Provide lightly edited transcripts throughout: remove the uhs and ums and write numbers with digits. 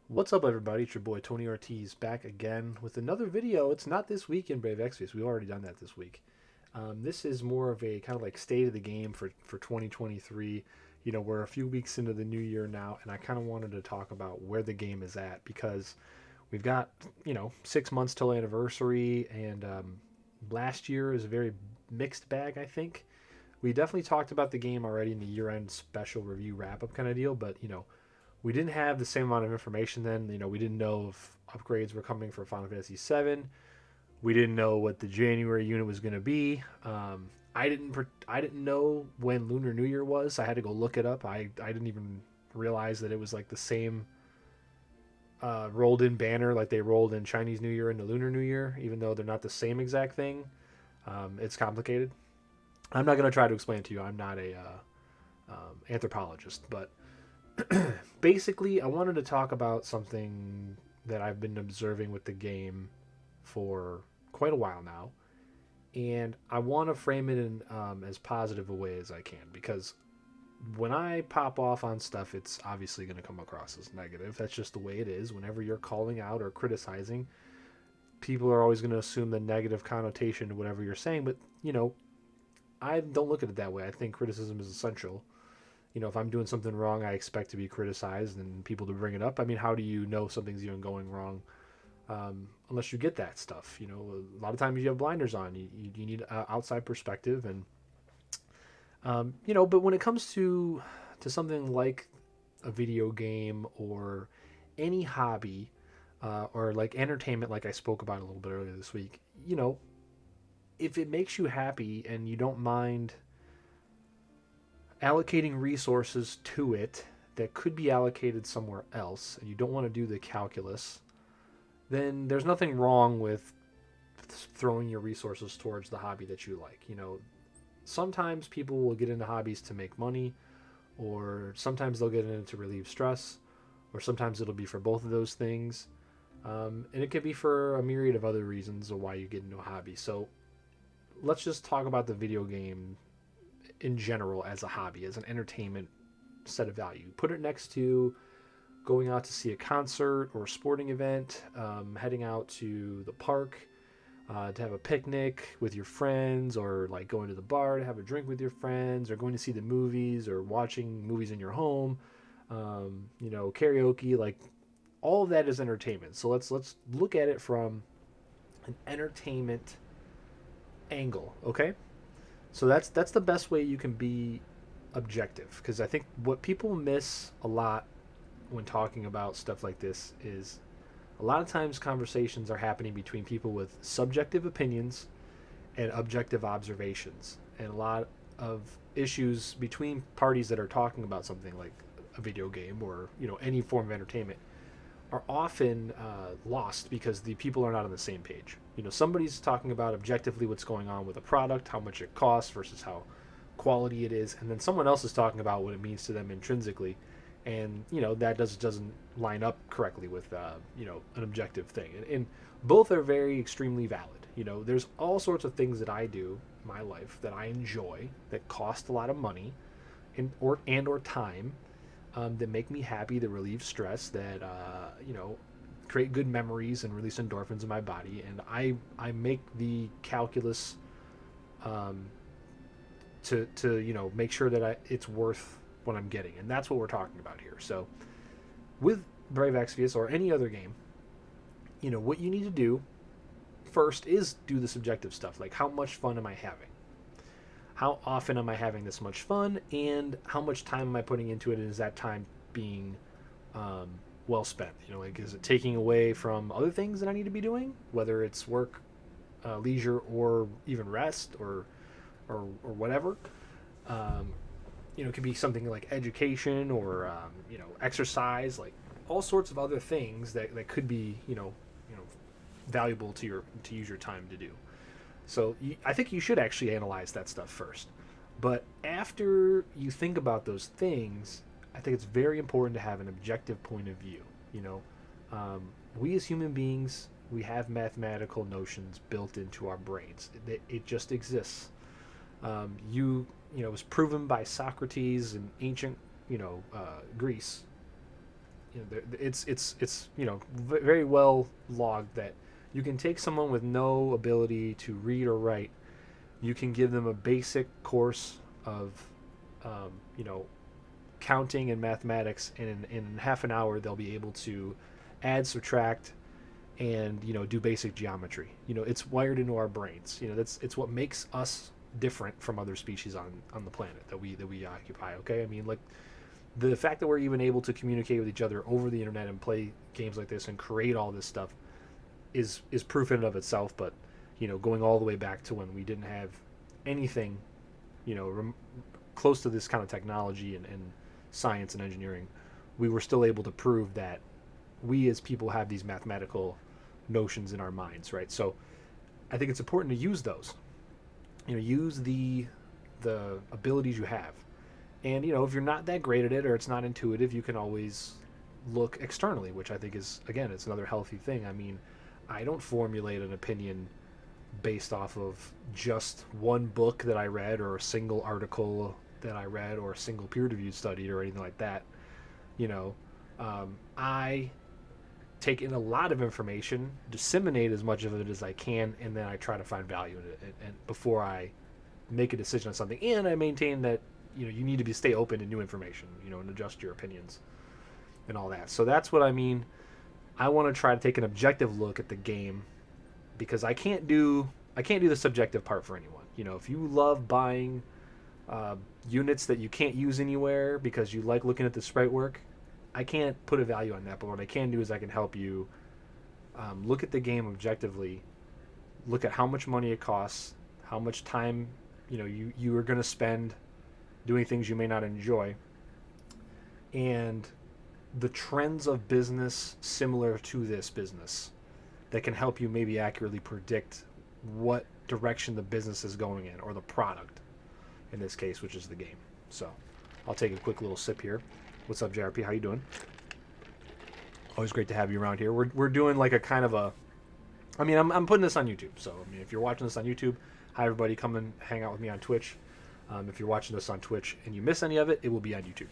What's up, everybody? It's your boy Tony Ortiz back again with another video. It's not this week in Brave Exvius. We've already done that this week. This is more of a kind of like state of the game for 2023. We're a few weeks into the new year now, and I kind of wanted to talk about where the game is at because we've got, 6 months till anniversary, and last year is a very mixed bag, I think. We definitely talked about the game already in the year end special review wrap up kind of deal, but we didn't have the same amount of information then. We didn't know if upgrades were coming for Final Fantasy VII. We didn't know what the January unit was going to be. I didn't know when Lunar New Year was. I had to go look it up. I didn't even realize that it was like the same rolled in banner like they rolled in Chinese New Year and the Lunar New Year, even though they're not the same exact thing. It's complicated. I'm not going to try to explain it to you. I'm not a anthropologist, but basically, I wanted to talk about something that I've been observing with the game for quite a while now, and I want to frame it in as positive a way as I can because when I pop off on stuff, it's obviously going to come across as negative. That's just the way it is. Whenever you're calling out or criticizing, people are always going to assume the negative connotation to whatever you're saying, but I don't look at it that way. I think criticism is essential. If I'm doing something wrong, I expect to be criticized and people to bring it up. I mean, how do you know something's even going wrong unless you get that stuff? A lot of times you have blinders on. You need outside perspective, and But when it comes to something like a video game or any hobby or like entertainment, like I spoke about a little bit earlier this week, if it makes you happy and you don't mind allocating resources to it that could be allocated somewhere else and you don't want to do the calculus, then there's nothing wrong with throwing your resources towards the hobby that you like. Sometimes people will get into hobbies to make money, or sometimes they'll get in it to relieve stress, or sometimes it'll be for both of those things. And it could be for a myriad of other reasons of why you get into a hobby. So let's just talk about the video game in general as a hobby, as an entertainment set of value. Put it next to going out to see a concert or a sporting event, heading out to the park to have a picnic with your friends, or like going to the bar to have a drink with your friends, or going to see the movies, or watching movies in your home. Karaoke, like all of that is entertainment. So let's look at it from an entertainment angle, okay? So that's the best way you can be objective, because I think what people miss a lot when talking about stuff like this is a lot of times conversations are happening between people with subjective opinions and objective observations, and a lot of issues between parties that are talking about something like a video game or any form of entertainment are often lost because the people are not on the same page. Somebody's talking about objectively what's going on with a product, how much it costs versus how quality it is, and then someone else is talking about what it means to them intrinsically, and that doesn't line up correctly with an objective thing. And both are very extremely valid. There's all sorts of things that I do in my life that I enjoy that cost a lot of money and or time, that make me happy, that relieve stress, that create good memories and release endorphins in my body, and I make the calculus to make sure that it's worth what I'm getting, and that's what we're talking about here. So with Brave Exvius or any other game, what you need to do first is do the subjective stuff, like how much fun am I having, how often am I having this much fun, and how much time am I putting into it, and is that time being um, well spent? Like, is it taking away from other things that I need to be doing, whether it's work, leisure, or even rest, or whatever. um, it could be something like education, or exercise, like all sorts of other things that could be valuable to use your time to do. So I think you should actually analyze that stuff first. But after you think about those things, I think it's very important to have an objective point of view. You know, we as human beings, we have mathematical notions built into our brains. It just exists. It was proven by Socrates in ancient, Greece, It's very well logged that you can take someone with no ability to read or write. You can give them a basic course of um, you know counting and mathematics, and in half an hour they'll be able to add, subtract, and do basic geometry. It's wired into our brains. It's what makes us different from other species on the planet that we occupy. Okay, I mean, like, the fact that we're even able to communicate with each other over the internet and play games like this and create all this stuff is proof in and of itself. But going all the way back to when we didn't have anything close to this kind of technology and science and engineering, we were still able to prove that we as people have these mathematical notions in our minds, right? So I think it's important to use those. Use the abilities you have. And if you're not that great at it or it's not intuitive, you can always look externally, which I think is, again, it's another healthy thing. I mean, I don't formulate an opinion based off of just one book that I read or a single article that I read or a single peer-reviewed study or anything like that. I take in a lot of information, disseminate as much of it as I can, and then I try to find value in it and before I make a decision on something. And I maintain that you need to stay open to new information, and adjust your opinions and all that. So that's what I mean. I want to try to take an objective look at the game, because I can't do the subjective part for anyone. If you love buying units that you can't use anywhere because you like looking at the sprite work, I can't put a value on that. But what I can do is I can help you look at the game objectively, look at how much money it costs, how much time you are going to spend doing things you may not enjoy, and the trends of business similar to this business that can help you maybe accurately predict what direction the business is going in, or the product in this case, which is the game. So I'll take a quick little sip here. What's up, JRP? How you doing? Always great to have you around here. We're doing like a kind of a, I mean, I'm putting this on YouTube. So I mean, if you're watching this on YouTube, hi everybody, come and hang out with me on Twitch. If you're watching this on Twitch and you miss any of it, it will be on YouTube.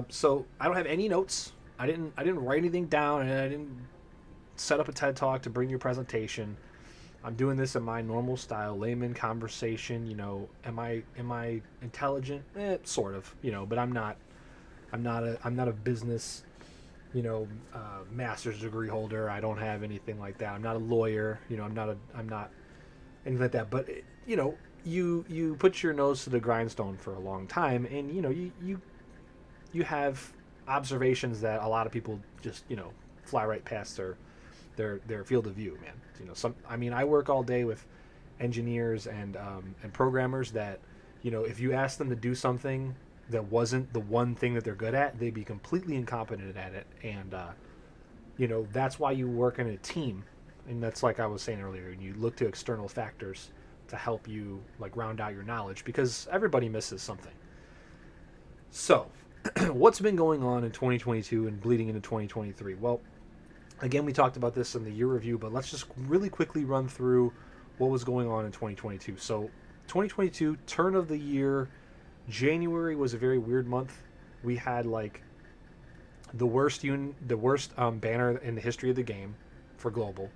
So I don't have any notes. I didn't write anything down, and I didn't set up a TED Talk to bring you a presentation. I'm doing this in my normal style, layman conversation. Am I intelligent? Sort of. But I'm not a business, master's degree holder. I don't have anything like that. I'm not a lawyer. I'm not anything like that. But you put your nose to the grindstone for a long time, and you have observations that a lot of people just fly right past their field of view, man. I work all day with engineers and programmers that if you ask them to do something that wasn't the one thing that they're good at, they'd be completely incompetent at it. And that's why you work in a team. And that's, like I was saying earlier, you look to external factors to help you like round out your knowledge, because everybody misses something. So what's been going on in 2022 and bleeding into 2023? Well, again, we talked about this in the year review, but let's just really quickly run through what was going on in 2022. So 2022, turn of the year, January was a very weird month. We had like the worst banner in the history of the game for global.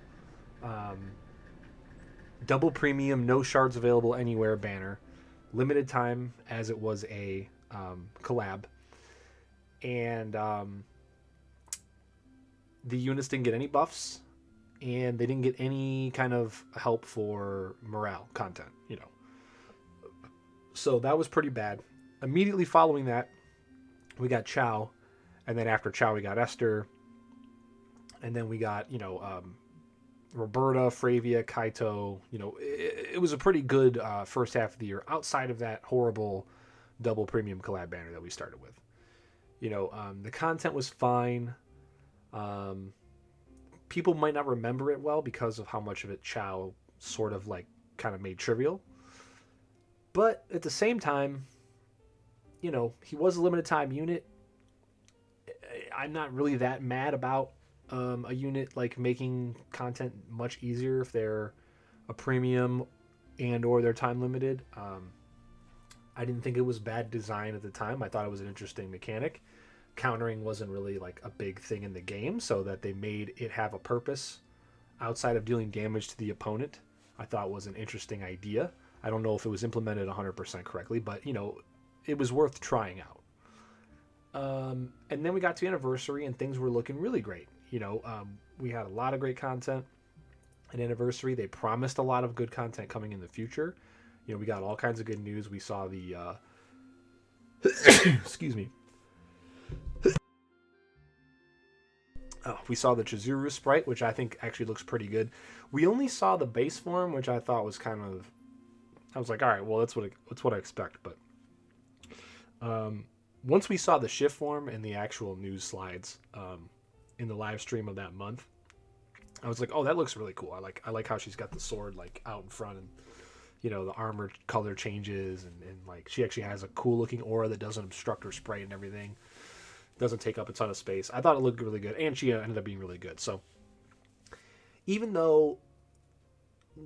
Double premium, no shards available anywhere banner. Limited time, as it was a collab. And the units didn't get any buffs, and they didn't get any kind of help for morale content, So that was pretty bad. Immediately following that, we got Chow, and then after Chow we got Esther, and then we got Roberta, Fravia, Kaito. It was a pretty good first half of the year outside of that horrible double premium collab banner that we started with. The content was fine. People might not remember it well because of how much of it Chow sort of like kind of made trivial. But at the same time, he was a limited time unit. I'm not really that mad about a unit like making content much easier if they're a premium and or they're time limited. I didn't think it was bad design at the time. I thought it was an interesting mechanic. countering wasn't really like a big thing in the game, so that they made it have a purpose outside of dealing damage to the opponent, I thought was an interesting idea. I don't know if it was implemented 100% correctly, but it was worth trying out. And then we got to Anniversary, and things were looking really great. We had a lot of great content at Anniversary. They promised a lot of good content coming in the future. We got all kinds of good news. We saw the excuse me. We saw the Chizuru sprite, which I think actually looks pretty good. We only saw the base form, which I thought was I was like, all right, well, that's what I expect. But once we saw the shift form and the actual news slides in the live stream of that month, I was like, oh, that looks really cool. I like how she's got the sword like out in front, and the armor color changes, and like she actually has a cool looking aura that doesn't obstruct her spray and everything. Doesn't take up a ton of space. I thought it looked really good, and she ended up being really good. So even though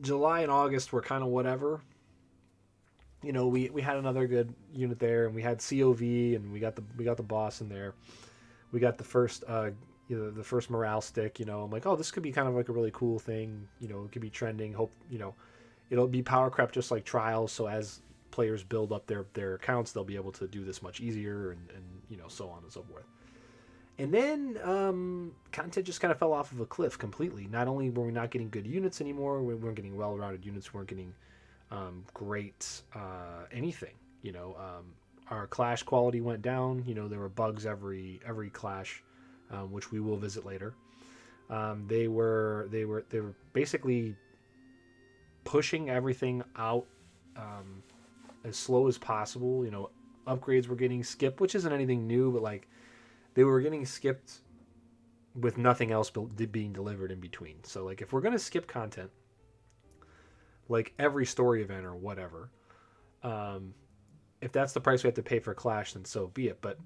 July and August were kind of whatever, we had another good unit there, and we had COV, and we got the boss in there. We got the first the first morale stick. I'm like, oh, this could be kind of like a really cool thing. It could be trending. Hope it'll be power crept just like Trials. So as players build up their accounts, they'll be able to do this much easier, and so on and so forth. And then content just kind of fell off of a cliff completely. Not only were we not getting good units anymore, we weren't getting well-rounded units, we weren't getting great anything. Our clash quality went down. There were bugs every clash, which we will visit later. They were basically pushing everything out as slow as possible. Upgrades were getting skipped, which isn't anything new, but like they were getting skipped with nothing else being delivered in between. So like if we're going to skip content, like every story event or whatever, if that's the price we have to pay for Clash, then so be it. But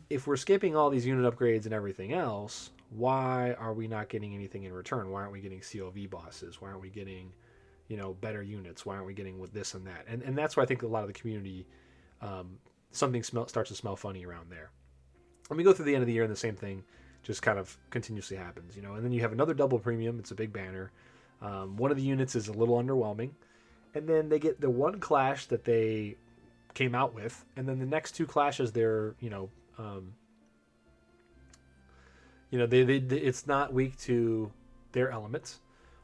if we're skipping all these unit upgrades and everything else, why are we not getting anything in return? Why aren't we getting COV bosses? Why aren't we getting better units? Why aren't we getting with this and that? And that's why I think a lot of the community, something starts to smell funny around there. And we go through the end of the year and the same thing just kind of continuously happens, and then you have another double premium. It's a big banner. One of the units is a little underwhelming, and then they get the one clash that they came out with, and then the next two clashes they're it's not weak to their elements.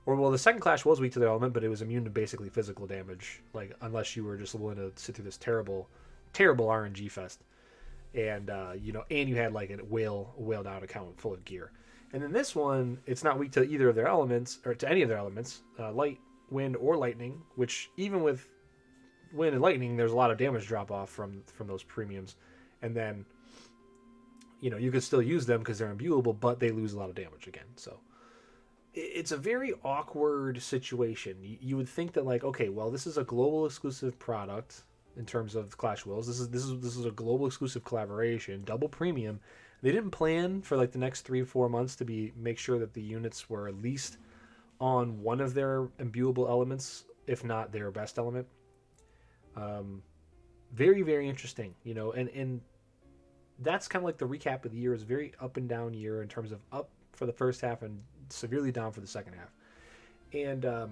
Or, well, the second clash was weak to their element, but it was immune to basically physical damage, like unless you were just willing to sit through this terrible RNG fest, and and you had like a whaled out account full of gear. And then this one, it's not weak to either of their elements, or to any of their elements, light, wind, or lightning. Which even with wind and lightning, there's a lot of damage drop off from those premiums, and then you could still use them because they're imbuable, but they lose a lot of damage again. So it's a very awkward situation. You would think that like, okay, well, this is a global exclusive product in terms of Clash Wills. This is a global exclusive collaboration, double premium. They didn't plan for like the next 3-4 months to make sure that the units were at least on one of their imbuable elements, if not their best element. Very, very interesting, and that's kind of like the recap of the year. Is a very up and down year in terms of up for the first half and severely down for the second half. And the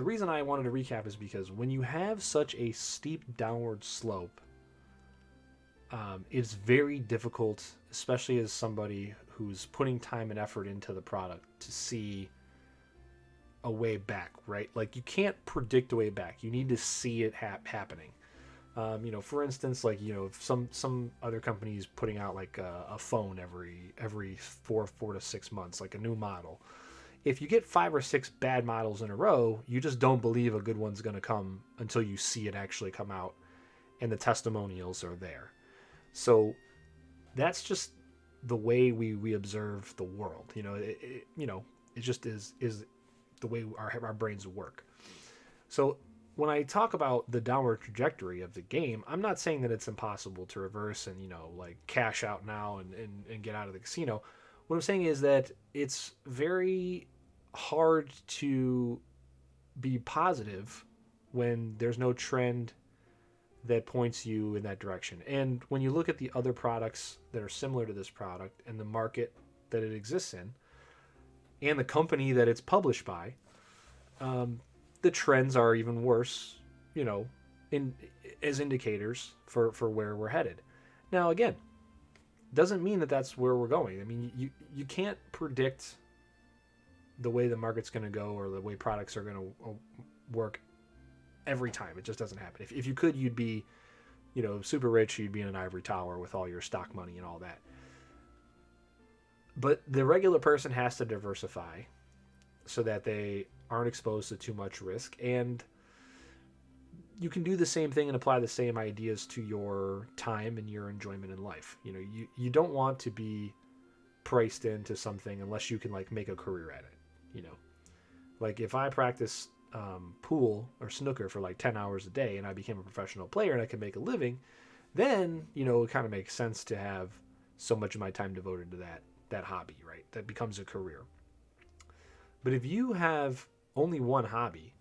reason I wanted to recap is because when you have such a steep downward slope, it's very difficult, especially as somebody who's putting time and effort into the product, to see a way back, right? Like you can't predict a way back. You need to see it happening. For instance, like, if some other companies putting out like a phone every 4 to 6 months, like a new model. If you get 5 or 6 bad models in a row, you just don't believe a good one's going to come until you see it actually come out and the testimonials are there. So that's just the way we observe the world. It just is the way our brains work. So when I talk about the downward trajectory of the game, I'm not saying that it's impossible to reverse and, like cash out now and get out of the casino. What I'm saying is that it's very hard to be positive when there's no trend that points you in that direction. And when you look at the other products that are similar to this product and the market that it exists in and the company that it's published by, the trends are even worse, you know, in as indicators for where we're headed. Now, again, doesn't mean that that's where we're going. I mean, you can't predict the way the market's going to go or the way products are going to work every time. It just doesn't happen. If you could, you'd be, you know, super rich. You'd be in an ivory tower with all your stock money and all that. But the regular person has to diversify so that they aren't exposed to too much risk. And you can do the same thing and apply the same ideas to your time and your enjoyment in life. You know, you don't want to be priced into something unless you can like make a career at it. You know, like if I practice pool or snooker for like 10 hours a day and I became a professional player and I can make a living, then, you know, it kind of makes sense to have so much of my time devoted to that hobby, right? That becomes a career. But if you have only one hobby,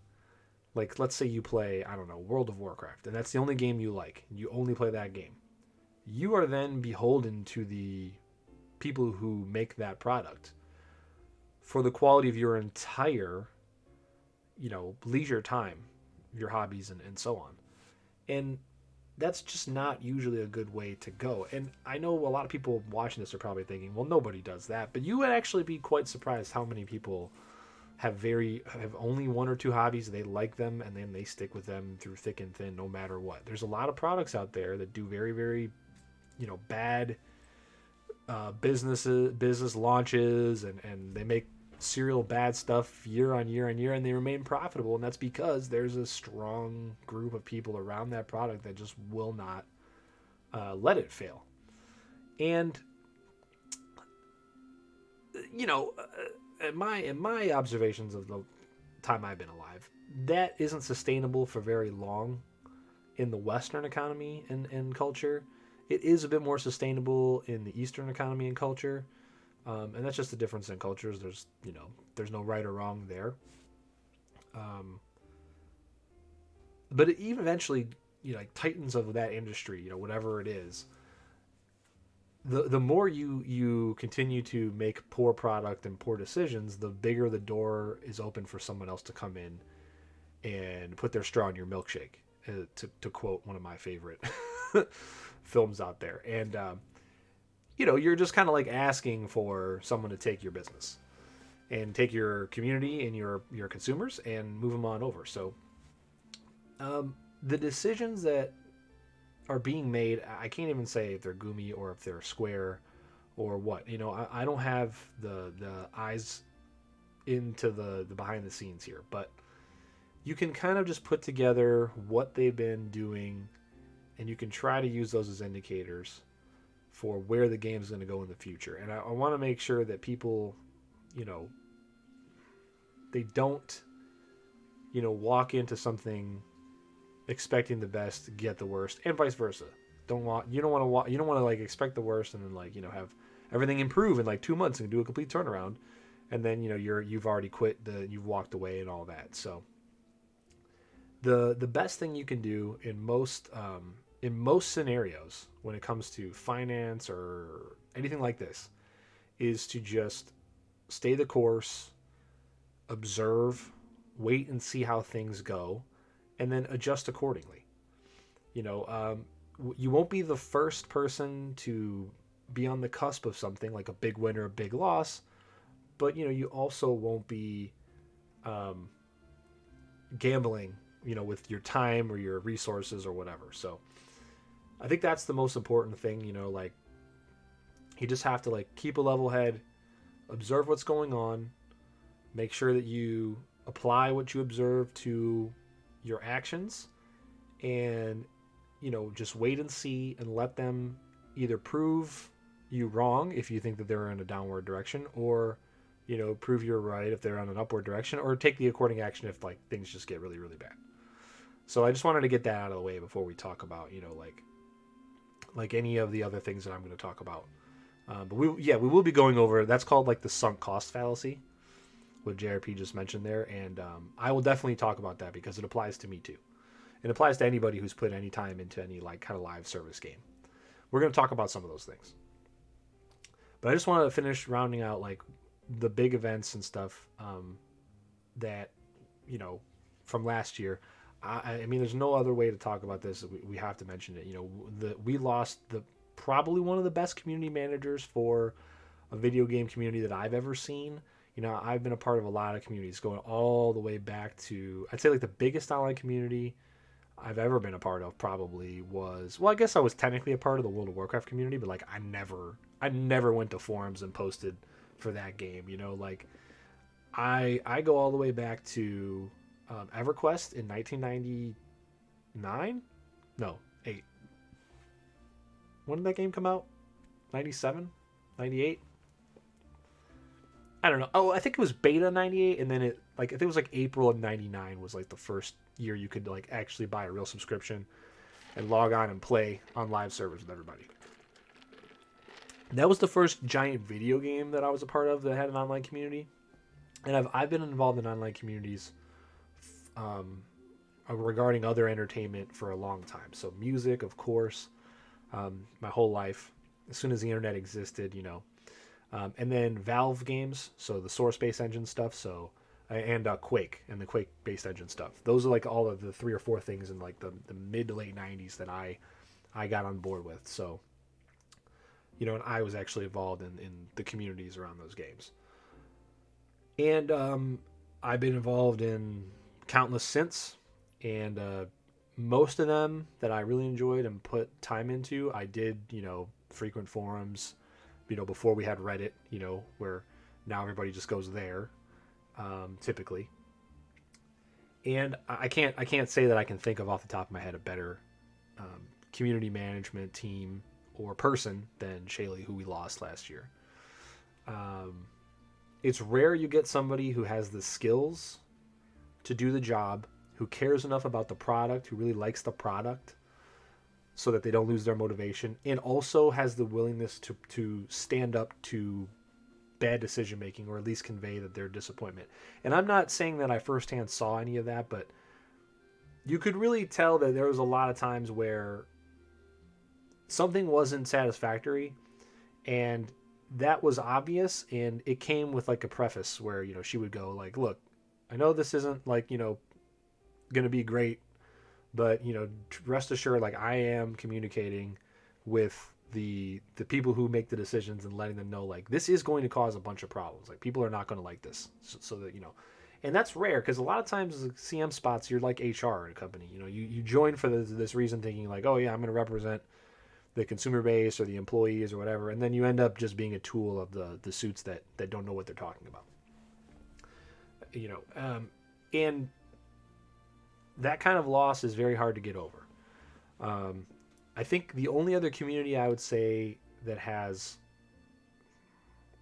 like let's say you play, I don't know, World of Warcraft, and that's the only game you like, you only play that game, you are then beholden to the people who make that product for the quality of your entire, you know, leisure time, your hobbies and so on. And that's just not usually a good way to go. And I know a lot of people watching this are probably thinking, well, nobody does that. But you would actually be quite surprised how many people have only one or two hobbies. They like them and then they stick with them through thick and thin, no matter what. There's a lot of products out there that do very, very, you know, bad business launches, and they make serial bad stuff year on year on year, and they remain profitable. And that's because there's a strong group of people around that product that just will not let it fail. And you know, in my observations of the time I've been alive, that isn't sustainable for very long in the Western economy and culture. It is a bit more sustainable in the Eastern economy and culture. And that's just the difference in cultures. There's no right or wrong there. But it even eventually, you know, like titans of that industry, you know, whatever it is, the more you continue to make poor product and poor decisions, the bigger the door is open for someone else to come in and put their straw in your milkshake, to quote one of my favorite films out there. And you know, you're just kind of like asking for someone to take your business and take your community and your consumers and move them on over. So the decisions that are being made, I can't even say if they're Gumi or if they're Square or what. You know, I don't have the eyes into the behind the scenes here, but you can kind of just put together what they've been doing, and you can try to use those as indicators for where the game is going to go in the future. And I want to make sure that people, you know, they don't, you know, walk into something expecting the best, get the worst, and vice versa. You don't want to like expect the worst and then like, you know, have everything improve in like 2 months and do a complete turnaround, and then, you know, you've already quit, you've walked away and all that. So the best thing you can do in most scenarios when it comes to finance or anything like this is to just stay the course, observe, wait and see how things go, and then adjust accordingly. You know, you won't be the first person to be on the cusp of something like a big win or a big loss, but, you know, you also won't be gambling, you know, with your time or your resources or whatever. So I think that's the most important thing, you know, like you just have to like keep a level head, observe what's going on, make sure that you apply what you observe to your actions, and, you know, just wait and see and let them either prove you wrong if you think that they're in a downward direction, or, you know, prove you're right if they're on an upward direction, or take the according action if like things just get really, really bad. So I just wanted to get that out of the way before we talk about, you know, like any of the other things that I'm going to talk about. But we will be going over, that's called like the sunk cost fallacy, what JRP just mentioned there. And I will definitely talk about that because it applies to me too. It applies to anybody who's put any time into any like kind of live service game. We're going to talk about some of those things. But I just want to finish rounding out like the big events and stuff that, you know, from last year. I mean, there's no other way to talk about this. We have to mention it. You know, we lost probably one of the best community managers for a video game community that I've ever seen. You know, I've been a part of a lot of communities going all the way back to, I'd say like the biggest online community I've ever been a part of probably was, well, I guess I was technically a part of the World of Warcraft community, but like I never went to forums and posted for that game. You know, like I go all the way back to EverQuest in 1999. No, 8. When did that game come out? 97, 98. I don't know. Oh, I think it was beta 98, and then I think it was like April of 99 was like the first year you could like actually buy a real subscription and log on and play on live servers with everybody. That was the first giant video game that I was a part of that had an online community. And I've been involved in online communities regarding other entertainment for a long time. So music, of course, my whole life, as soon as the internet existed, you know. And then Valve games, so the source-based engine stuff, and Quake and the Quake-based engine stuff. Those are like all of the 3 or 4 things in like the mid to late 90s that I got on board with. So, you know, and I was actually involved in the communities around those games. And I've been involved in countless since, and most of them that I really enjoyed and put time into, I did, you know, frequent forums, you know, before we had Reddit, you know, where now everybody just goes there, typically. And I can't say that I can think of off the top of my head a better community management team or person than Shaylee, who we lost last year. It's rare you get somebody who has the skills to do the job, who cares enough about the product, who really likes the product so that they don't lose their motivation, and also has the willingness to stand up to bad decision making, or at least convey that their disappointment. And I'm not saying that I firsthand saw any of that, but you could really tell that there was a lot of times where something wasn't satisfactory, and that was obvious, and it came with like a preface where, you know, she would go like, look, I know this isn't like, you know, going to be great, but, you know, rest assured, like I am communicating with the people who make the decisions and letting them know like this is going to cause a bunch of problems. Like people are not going to like this, so that, you know, and that's rare because a lot of times CM spots, you're like HR in a company. You know, you join for this reason thinking like, oh yeah, I'm going to represent the consumer base or the employees or whatever, and then you end up just being a tool of the suits that don't know what they're talking about. You know, and that kind of loss is very hard to get over. I think the only other community I would say that has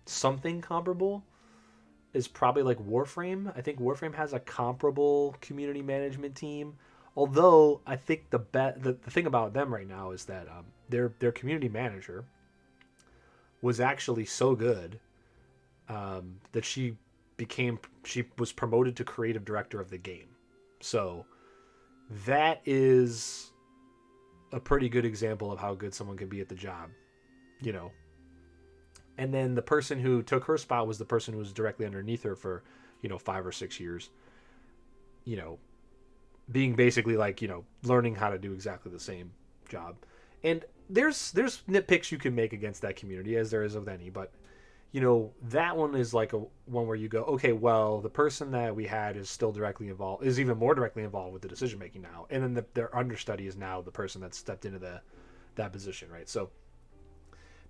something comparable is probably like Warframe. I think Warframe has a comparable community management team. Although I think the thing about them right now is that their community manager was actually so good that she was promoted to creative director of the game. So that is a pretty good example of how good someone can be at the job, you know. And then the person who took her spot was the person who was directly underneath her for, you know, 5 or 6 years, you know, being basically like, you know, learning how to do exactly the same job. And there's nitpicks you can make against that community, as there is with any, but, you know, that one is like a one where you go, okay, well, the person that we had is still directly involved, is even more directly involved with the decision making now, and then their understudy is now the person that stepped into that position, right? So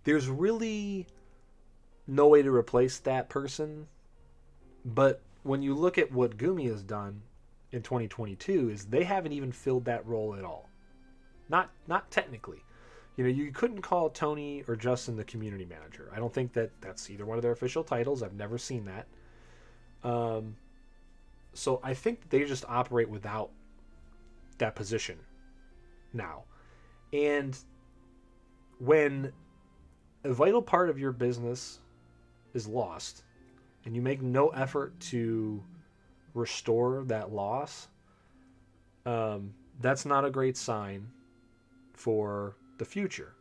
there's really no way to replace that person. But when you look at what Gumi has done in 2022, is they haven't even filled that role at all. Not technically. You know, you couldn't call Tony or Justin the community manager. I don't think that's either one of their official titles. I've never seen that. So I think they just operate without that position now. And when a vital part of your business is lost and you make no effort to restore that loss, that's not a great sign for the future.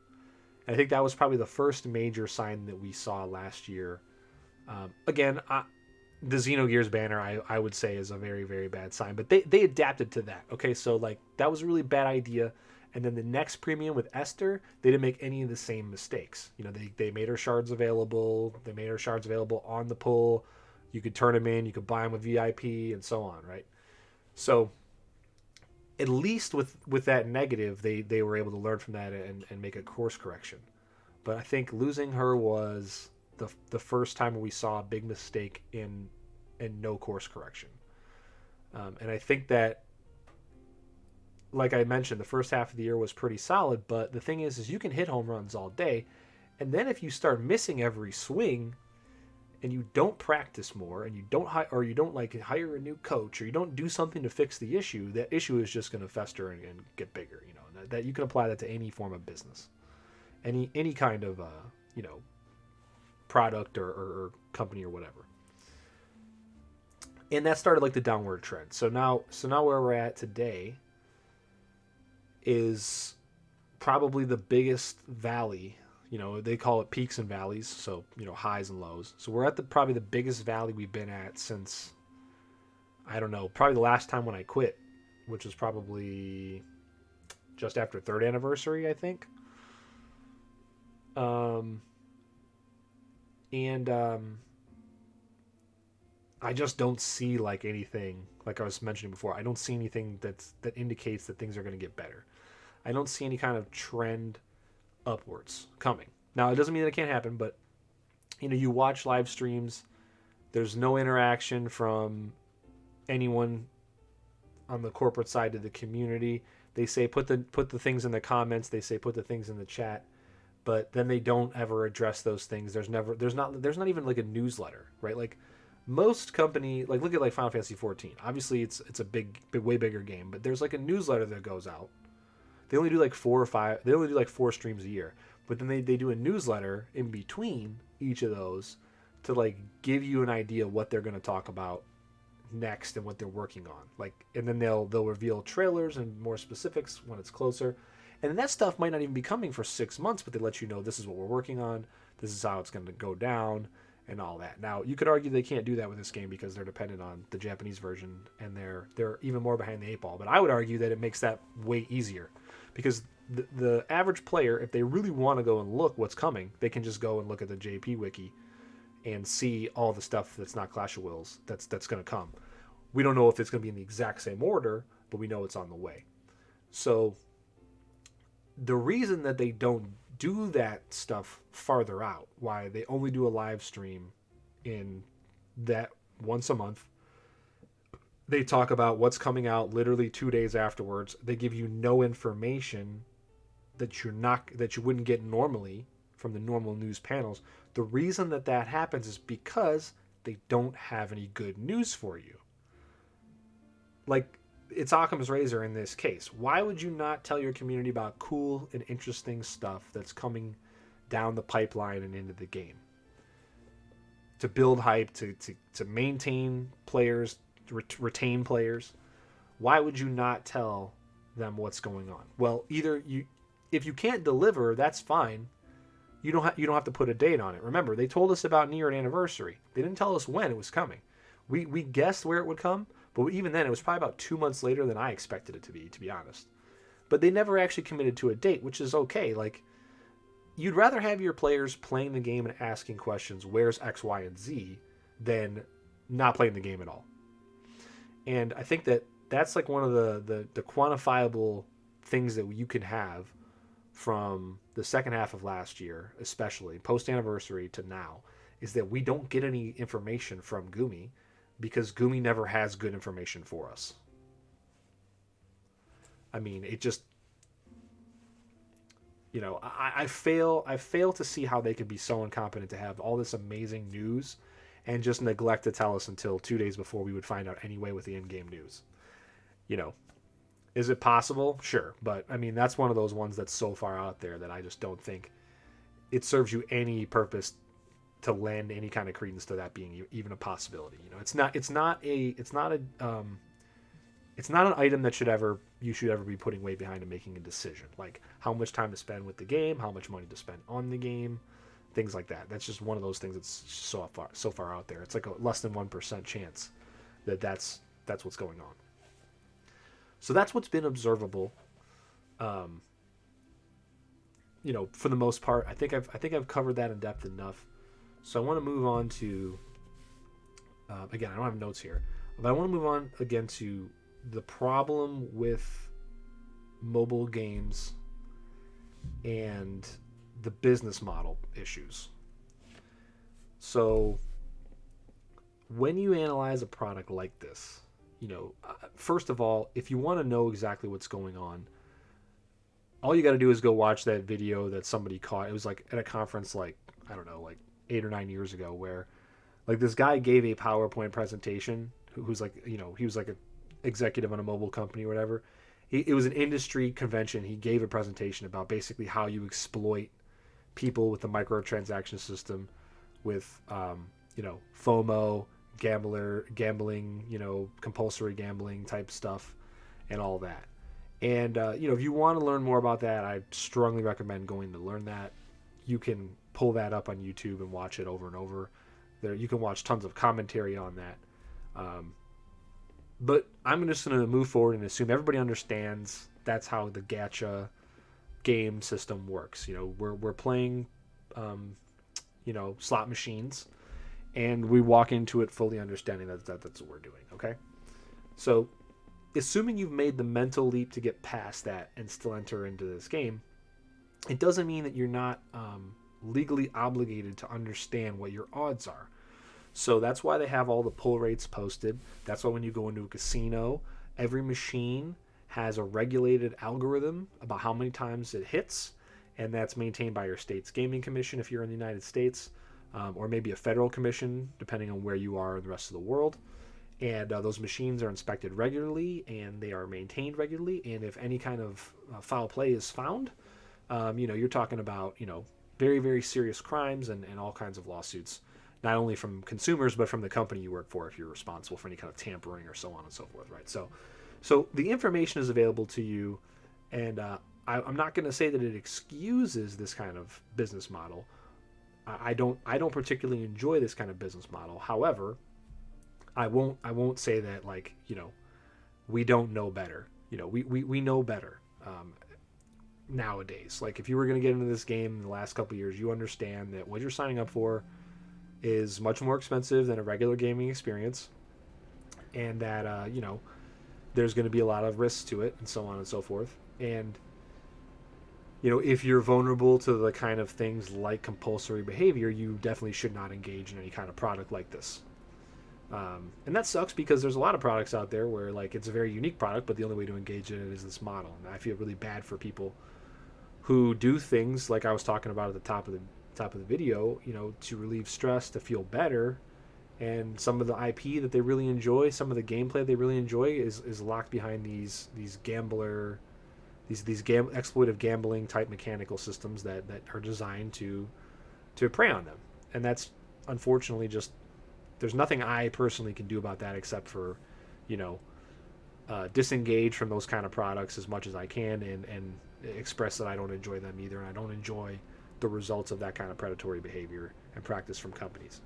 And I think that was probably the first major sign that we saw last year. Again, the Xenogears banner, I would say, is a very, very bad sign. But they adapted to that. Okay, so like that was a really bad idea. And then the next premium with Esther, they didn't make any of the same mistakes. You know, they made her shards available. They made her shards available on the pull. You could turn them in. You could buy them with VIP and so on, right? So at least with that negative, they were able to learn from that and make a course correction. But I think losing her was the first time we saw a big mistake in no course correction. And I think that, like I mentioned, the first half of the year was pretty solid. But the thing is you can hit home runs all day, and then if you start missing every swing, and you don't practice more, and you don't like hire a new coach, or you don't do something to fix the issue, that issue is just going to fester and get bigger. You know that you can apply that to any form of business, any kind of product or company or whatever. And that started like the downward trend. So now where we're at today is probably the biggest valley. You know, they call it peaks and valleys, so, you know, highs and lows. So we're at probably the biggest valley we've been at since, I don't know, probably the last time when I quit, which was probably just after third anniversary, I think. I just don't see like anything, like I was mentioning before, I don't see anything that indicates that things are going to get better. I don't see any kind of trend upwards coming. Now, it doesn't mean that it can't happen, but you know, you watch live streams, there's no interaction from anyone on the corporate side of the community. They say put the things in the comments, they say put the things in the chat, but then they don't ever address those things. There's not even like a newsletter, right? Like most company, like look at like Final Fantasy 14. Obviously it's a big way bigger game, but there's like a newsletter that goes out. They only do like 4 or 5. They only do like 4 streams a year, but then they do a newsletter in between each of those to like give you an idea of what they're going to talk about next and what they're working on. Like, and then they'll reveal trailers and more specifics when it's closer. And that stuff might not even be coming for 6 months, but they let you know this is what we're working on. This is how it's going to go down and all that. Now, you could argue they can't do that with this game because they're dependent on the Japanese version and they're even more behind the 8 ball. But I would argue that it makes that way easier. Because the average player, if they really want to go and look what's coming, they can just go and look at the JP wiki and see all the stuff that's not Clash of Wills that's going to come. We don't know if it's going to be in the exact same order, but we know it's on the way. So the reason that they don't do that stuff farther out, why they only do a live stream in that once a month, they talk about what's coming out literally 2 days afterwards. They give you no information that you wouldn't get normally from the normal news panels. The reason that happens is because they don't have any good news for you. Like, it's Occam's razor in this case. Why would you not tell your community about cool and interesting stuff that's coming down the pipeline and into the game? To build hype, to maintain players, retain players. Why would you not tell them what's going on? Well, if you can't deliver, that's fine. You don't have to put a date on it. Remember, they told us about near an anniversary. They didn't tell us when it was coming. We guessed where it would come, but even then it was probably about 2 months later than I expected it to be honest. But they never actually committed to a date, which is okay. Like, you'd rather have your players playing the game and asking questions, where's X, Y, and Z, than not playing the game at all. And I think that's like one of the quantifiable things that you can have from the second half of last year, especially post-anniversary to now, is that we don't get any information from Gumi because Gumi never has good information for us. I mean, it just, you know, I fail to see how they could be so incompetent to have all this amazing news and just neglect to tell us until 2 days before we would find out anyway with the in-game news. You know, is it possible? Sure. But, I mean, that's one of those ones that's so far out there that I just don't think it serves you any purpose to lend any kind of credence to that being even a possibility. You know, it's not it's not an item that you should ever be putting weight behind and making a decision. Like how much time to spend with the game, how much money to spend on the game, things like that. That's just one of those things that's so far out there. It's like a less than 1% chance that's what's going on. So that's what's been observable. For the most part, I think I've covered that in depth enough. So I want to move on to again, I don't have notes here, but I want to move on again to the problem with mobile games and the business model issues. So when you analyze a product like this, first of all, if you want to know exactly what's going on, all you got to do is go watch that video that somebody caught. It was like at a conference, like, I don't know, like 8 or 9 years ago, where like this guy gave a PowerPoint presentation who's like, he was like an executive on a mobile company or whatever. It was an industry convention. He gave a presentation about basically how you exploit people with the microtransaction system with, FOMO, gambling, compulsory gambling type stuff and all that. And, if you want to learn more about that, I strongly recommend going to learn that. You can pull that up on YouTube and watch it over and over. There, you can watch tons of commentary on that. But I'm just going to move forward and assume everybody understands that's how the gacha game system works. We're playing, slot machines, and we walk into it fully understanding that's what we're doing. Okay, so assuming you've made the mental leap to get past that and still enter into this game, it doesn't mean that you're not legally obligated to understand what your odds are. So that's why they have all the pull rates posted. That's why when you go into a casino, every machine has a regulated algorithm about how many times it hits, and that's maintained by your state's gaming commission if you're in the United States, or maybe a federal commission, depending on where you are in the rest of the world. And those machines are inspected regularly, and they are maintained regularly. And if any kind of foul play is found, you're talking about, very, very serious crimes and all kinds of lawsuits, not only from consumers, but from the company you work for if you're responsible for any kind of tampering or so on and so forth, right? So the information is available to you, and I'm not going to say that it excuses this kind of business model. I don't particularly enjoy this kind of business model. However, I won't say that, like, we don't know better. We know better nowadays. Like, if you were going to get into this game in the last couple of years, you understand that what you're signing up for is much more expensive than a regular gaming experience, and that there's going to be a lot of risks to it, and so on and so forth. And if you're vulnerable to the kind of things like compulsory behavior, you definitely should not engage in any kind of product like this. And that sucks because there's a lot of products out there where, like, it's a very unique product, but the only way to engage in it is this model. And I feel really bad for people who do things like I was talking about at the top of the video, to relieve stress, to feel better. And some of the IP that they really enjoy, some of the gameplay they really enjoy is locked behind these exploitive gambling type mechanical systems that are designed to prey on them. And that's unfortunately just, there's nothing I personally can do about that except for, disengage from those kind of products as much as I can and express that I don't enjoy them either, and I don't enjoy the results of that kind of predatory behavior and practice from companies.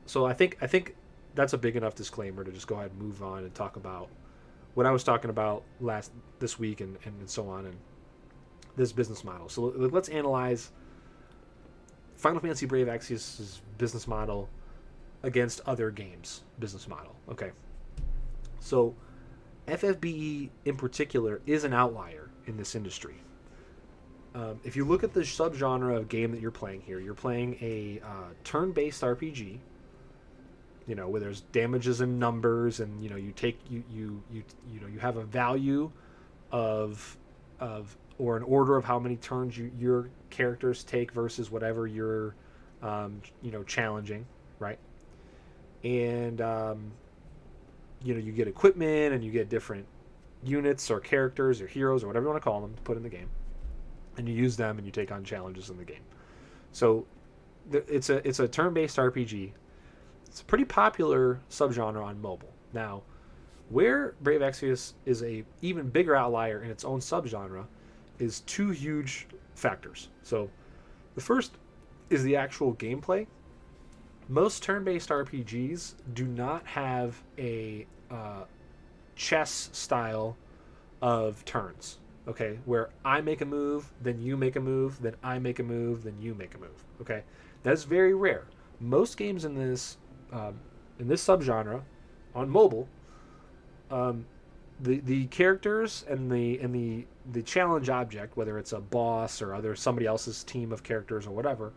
So I think that's a big enough disclaimer to just go ahead and move on and talk about what I was talking about this week and so on, and this business model. So let's analyze Final Fantasy Brave Exvius' business model against other games' business model. Okay. So FFBE in particular is an outlier in this industry. If you look at the subgenre of game that you're playing here, you're playing a turn-based RPG, where there's damages in numbers, and you have a value of or an order of how many turns your characters take versus whatever you're challenging, right? And you get equipment, and you get different units or characters or heroes or whatever you want to call them to put in the game, and you use them and you take on challenges in the game. So it's a turn-based RPG. It's a pretty popular subgenre on mobile. Now, where Brave Exvius is a even bigger outlier in its own subgenre is two huge factors. So the first is the actual gameplay. Most turn-based RPGs do not have a chess style of turns. Okay, where I make a move, then you make a move, then I make a move, then you make a move. Okay, that's very rare. Most games in this subgenre on mobile, the characters and the challenge object, whether it's a boss or other somebody else's team of characters or whatever,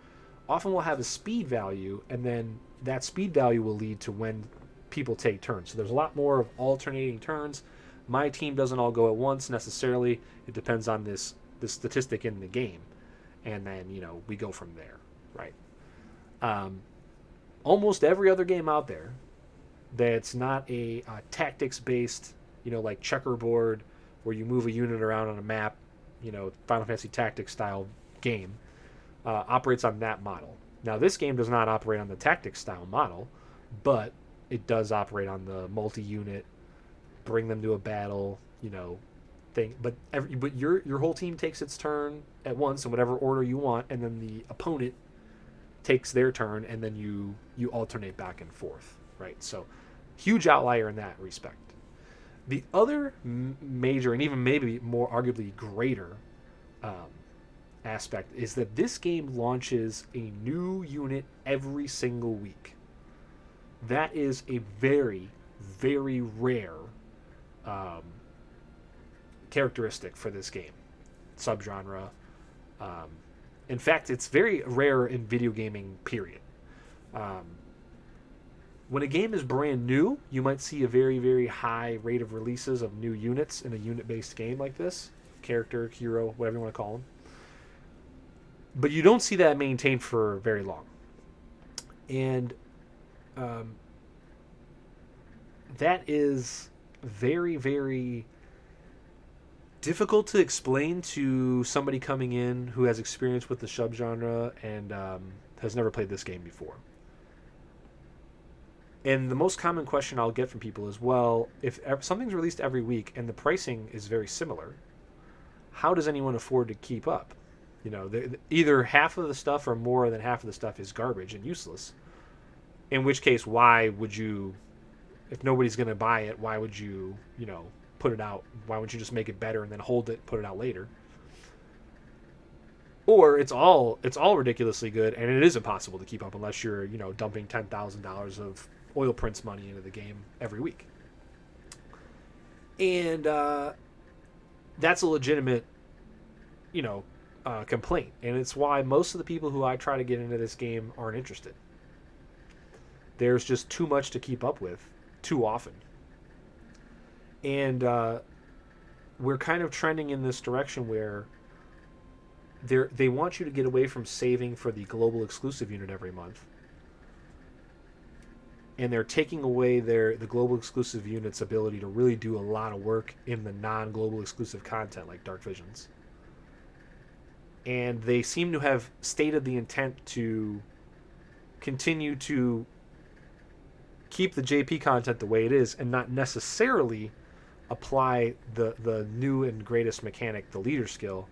often will have a speed value, and then that speed value will lead to when people take turns. So there's a lot more of alternating turns. My team doesn't all go at once necessarily. It depends on this statistic in the game, and then we go from there, right? Almost every other game out there that's not a tactics based, like checkerboard, where you move a unit around on a map, Final Fantasy Tactics style game, operates on that model. Now, this game does not operate on the tactics style model, but it does operate on the multi-unit, bring them to a battle, thing. But your whole team takes its turn at once in whatever order you want, and then the opponent takes their turn, and then you alternate back and forth, right? So, huge outlier in that respect. The other major, and even maybe more arguably greater aspect, is that this game launches a new unit every single week. That is a very, very rare characteristic for this game subgenre. In fact, it's very rare in video gaming, period. When a game is brand new, you might see a very, very high rate of releases of new units in a unit-based game like this. Character, hero, whatever you want to call them. But you don't see that maintained for very long. And that is very, very difficult to explain to somebody coming in who has experience with the subgenre and has never played this game before. And the most common question I'll get from people is, well, if something's released every week and the pricing is very similar, how does anyone afford to keep up? Either half of the stuff or more than half of the stuff is garbage and useless. In which case, why would you, if nobody's going to buy it, why would you, put it out? Why wouldn't you just make it better and then hold it, put it out later? Or it's all ridiculously good, and it is impossible to keep up unless you're, dumping $10,000 of oil prints money into the game every week. And that's a legitimate, complaint. And it's why most of the people who I try to get into this game aren't interested. There's just too much to keep up with too often. And we're kind of trending in this direction where they want you to get away from saving for the global exclusive unit every month. And they're taking away the global exclusive unit's ability to really do a lot of work in the non-global exclusive content like Dark Visions. And they seem to have stated the intent to continue to keep the JP content the way it is and not necessarily apply the new and greatest mechanic, the leader skill,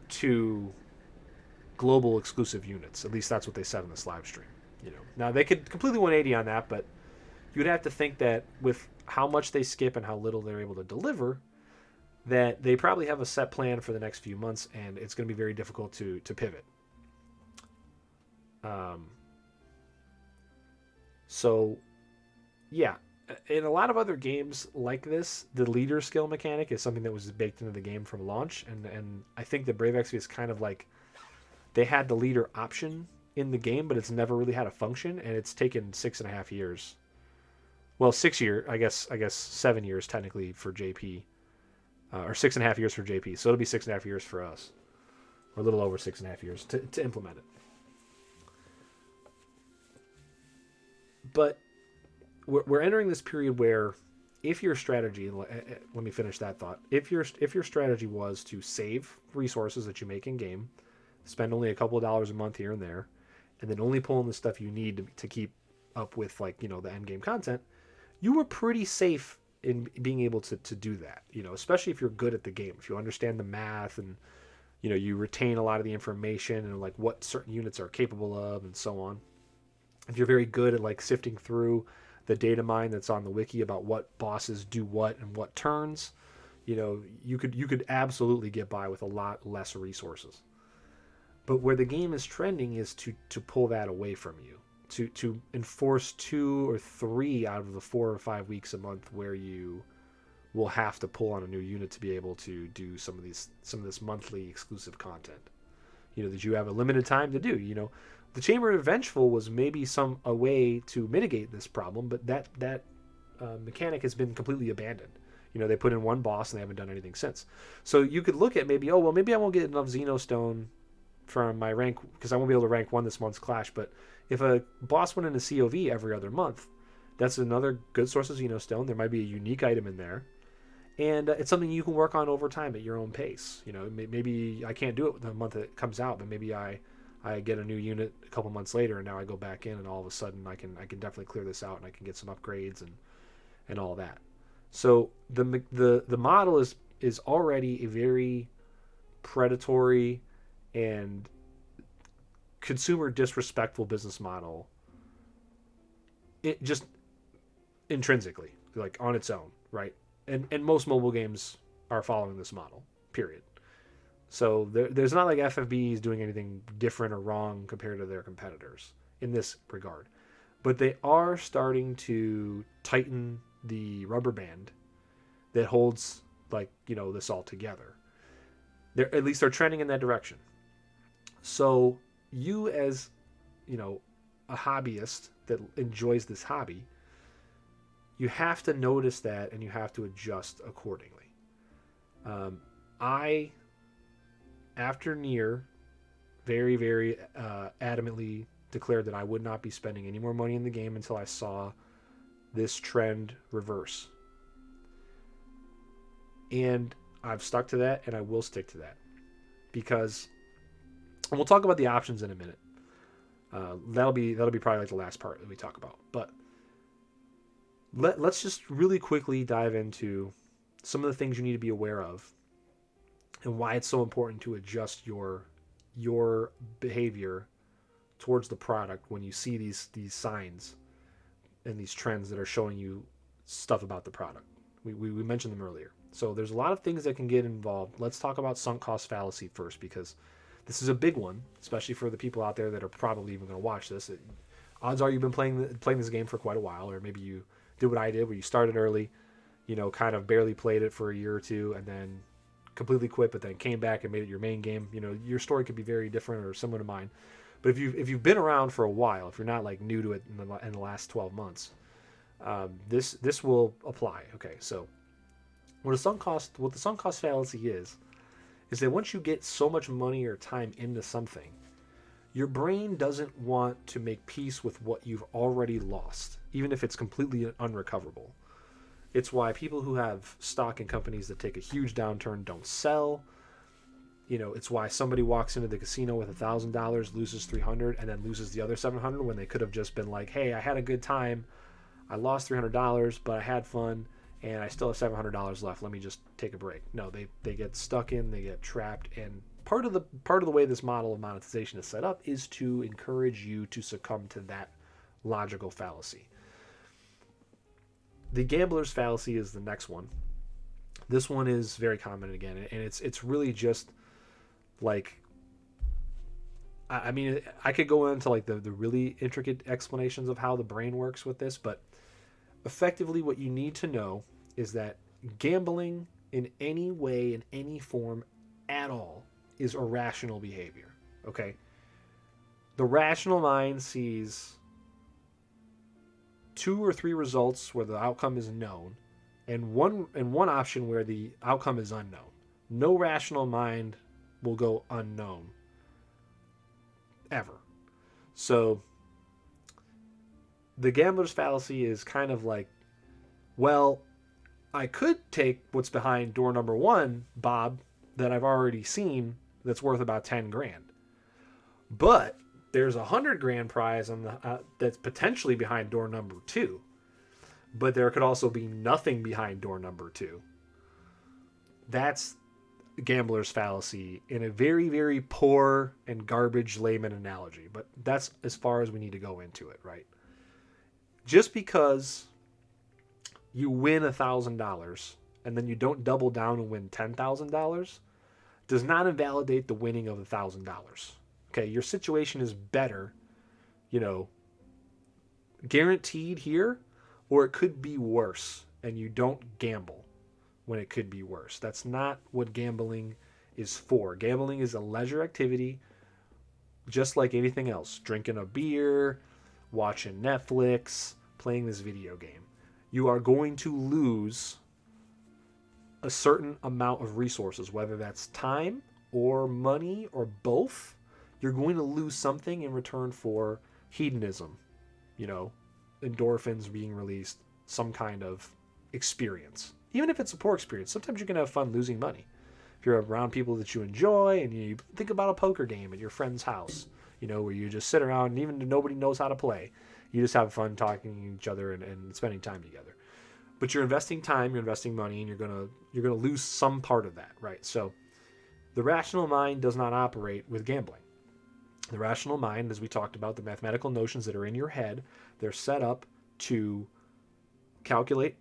to global exclusive units. At least that's what they said in this live stream. Now they could completely 180 on that, but you'd have to think that with how much they skip and how little they're able to deliver, that they probably have a set plan for the next few months, and it's going to be very difficult to pivot. So, yeah, in a lot of other games like this, the leader skill mechanic is something that was baked into the game from launch, and I think that Brave Exvius is kind of like they had the leader option in the game, but it's never really had a function, and it's taken 6.5 years. Well, 6 years, I guess 7 years technically for JP, or 6.5 years for JP. So it'll be 6.5 years for us, or a little over 6.5 years to implement it. But we're entering this period where, if your strategy, let me finish that thought. If your strategy was to save resources that you make in game, spend only a couple of dollars a month here and there, and then only pull in the stuff you need to keep up with like, the end game content, you were pretty safe in being able to do that, especially if you're good at the game, if you understand the math and, you retain a lot of the information and like what certain units are capable of and so on. If you're very good at like sifting through the data mine that's on the wiki about what bosses do what and what turns, you could absolutely get by with a lot less resources. But where the game is trending is to pull that away from you, to enforce 2 or 3 out of the 4 or 5 weeks a month where you will have to pull on a new unit to be able to do some of this monthly exclusive content. That you have a limited time to do. The Chamber of Vengeful was maybe a way to mitigate this problem, but that mechanic has been completely abandoned. They put in one boss and they haven't done anything since. So you could look at maybe, maybe I won't get enough Xenostone from my rank because I won't be able to rank 1 this month's Clash. But if a boss went into COV every other month, that's another good source of Xenostone. There might be a unique item in there. And it's something you can work on over time at your own pace. Maybe I can't do it the month it comes out, but maybe I get a new unit a couple months later, and now I go back in, and all of a sudden I can definitely clear this out, and I can get some upgrades and all that. So the model is already a very predatory and consumer disrespectful business model. It just intrinsically, like on its own, right? And most mobile games are following this model, period. So there's not like FFB is doing anything different or wrong compared to their competitors in this regard. But they are starting to tighten the rubber band that holds this all together. At least they're trending in that direction. So you as, a hobbyist that enjoys this hobby, you have to notice that and you have to adjust accordingly. I, after Nier, very, very adamantly declared that I would not be spending any more money in the game until I saw this trend reverse. And I've stuck to that, and I will stick to that. Because, and we'll talk about the options in a minute. That'll be probably like the last part that we talk about. But let's just really quickly dive into some of the things you need to be aware of and why it's so important to adjust your behavior towards the product when you see these signs and these trends that are showing you stuff about the product. We mentioned them earlier. So there's a lot of things that can get involved. Let's talk about sunk cost fallacy first, because this is a big one, especially for the people out there that are probably even going to watch this. Odds are you've been playing this game for quite a while, or maybe you did what I did, where you started early, kind of barely played it for a year or two, and then completely quit, but then came back and made it your main game. Your story could be very different or similar to mine. But if you've been around for a while, if you're not like new to it in the last 12 months, this will apply. Okay, so what the sunk cost fallacy is that once you get so much money or time into something, your brain doesn't want to make peace with what you've already lost, even if it's completely unrecoverable. It's why people who have stock in companies that take a huge downturn don't sell. It's why somebody walks into the casino with $1,000, loses $300, and then loses the other $700 when they could have just been like, hey, I had a good time. I lost $300, but I had fun, and I still have $700 left. Let me just take a break. No, they get stuck in, they get trapped, and part of the way this model of monetization is set up is to encourage you to succumb to that logical fallacy. The gambler's fallacy is the next one. This one is very common again, and it's really just like, I mean, I could go into like the really intricate explanations of how the brain works with this, but effectively what you need to know is that gambling in any way, in any form at all, is irrational behavior. Okay? The rational mind sees 2 or 3 results where the outcome is known, and one option where the outcome is unknown. No rational mind will go unknown ever. So the gambler's fallacy is kind of like, well, I could take what's behind door number 1, Bob, that I've already seen, that's worth about 10 grand. But there's $100,000 prize on the that's potentially behind door number 2, but there could also be nothing behind door number 2. That's gambler's fallacy in a very, very poor and garbage layman analogy, but that's as far as we need to go into it, right? Just because you win $1,000 and then you don't double down and win $10,000 does not invalidate the winning of $1,000. Okay, your situation is better, guaranteed here, or it could be worse, and you don't gamble when it could be worse. That's not what gambling is for. Gambling is a leisure activity, just like anything else. Drinking a beer, watching Netflix, playing this video game. You are going to lose a certain amount of resources, whether that's time or money or both. You're going to lose something in return for hedonism, endorphins being released, some kind of experience. Even if it's a poor experience, sometimes you're going to have fun losing money. If you're around people that you enjoy and you think about a poker game at your friend's house, where you just sit around and even though nobody knows how to play, you just have fun talking to each other and spending time together. But you're investing time, you're investing money, and you're gonna lose some part of that, right? So the rational mind does not operate with gambling. The rational mind, as we talked about, the mathematical notions that are in your head, they're set up to calculate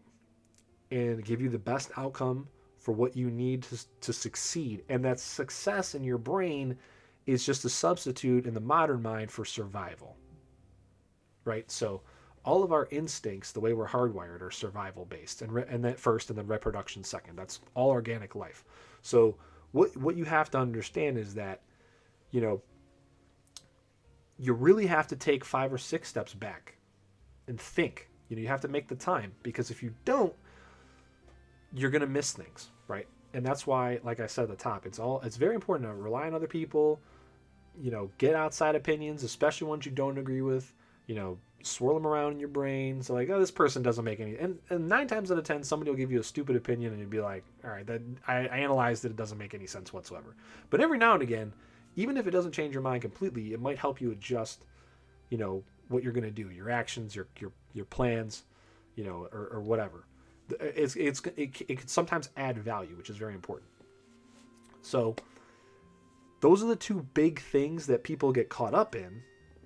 and give you the best outcome for what you need to succeed. And that success in your brain is just a substitute in the modern mind for survival, right? So all of our instincts, the way we're hardwired, are survival based, and that first, and then reproduction second. That's all organic life. So what you have to understand is that, you really have to take 5 or 6 steps back and think. You have to make the time, because if you don't, you're going to miss things, right? And that's why, like I said at the top, it's very important to rely on other people, get outside opinions, especially ones you don't agree with, swirl them around in your brain. So like, oh, this person doesn't make any, and 9 times out of 10, somebody will give you a stupid opinion and you'd be like, all right, that I analyzed it doesn't make any sense whatsoever. But every now and again, even if it doesn't change your mind completely, it might help you adjust, what you're going to do, your actions, your plans, or whatever. It can sometimes add value, which is very important. So those are the 2 big things that people get caught up in,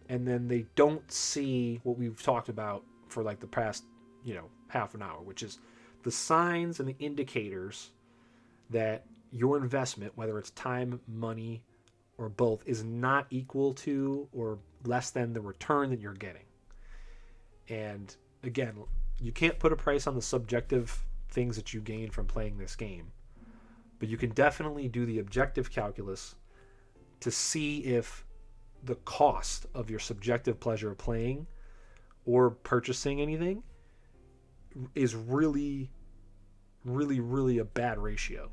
and then they don't see what we've talked about for like the past, half an hour, which is the signs and the indicators that your investment, whether it's time, money, or both, is not equal to or less than the return that you're getting. And again, you can't put a price on the subjective things that you gain from playing this game, but you can definitely do the objective calculus to see if the cost of your subjective pleasure of playing or purchasing anything is really, really, really a bad ratio.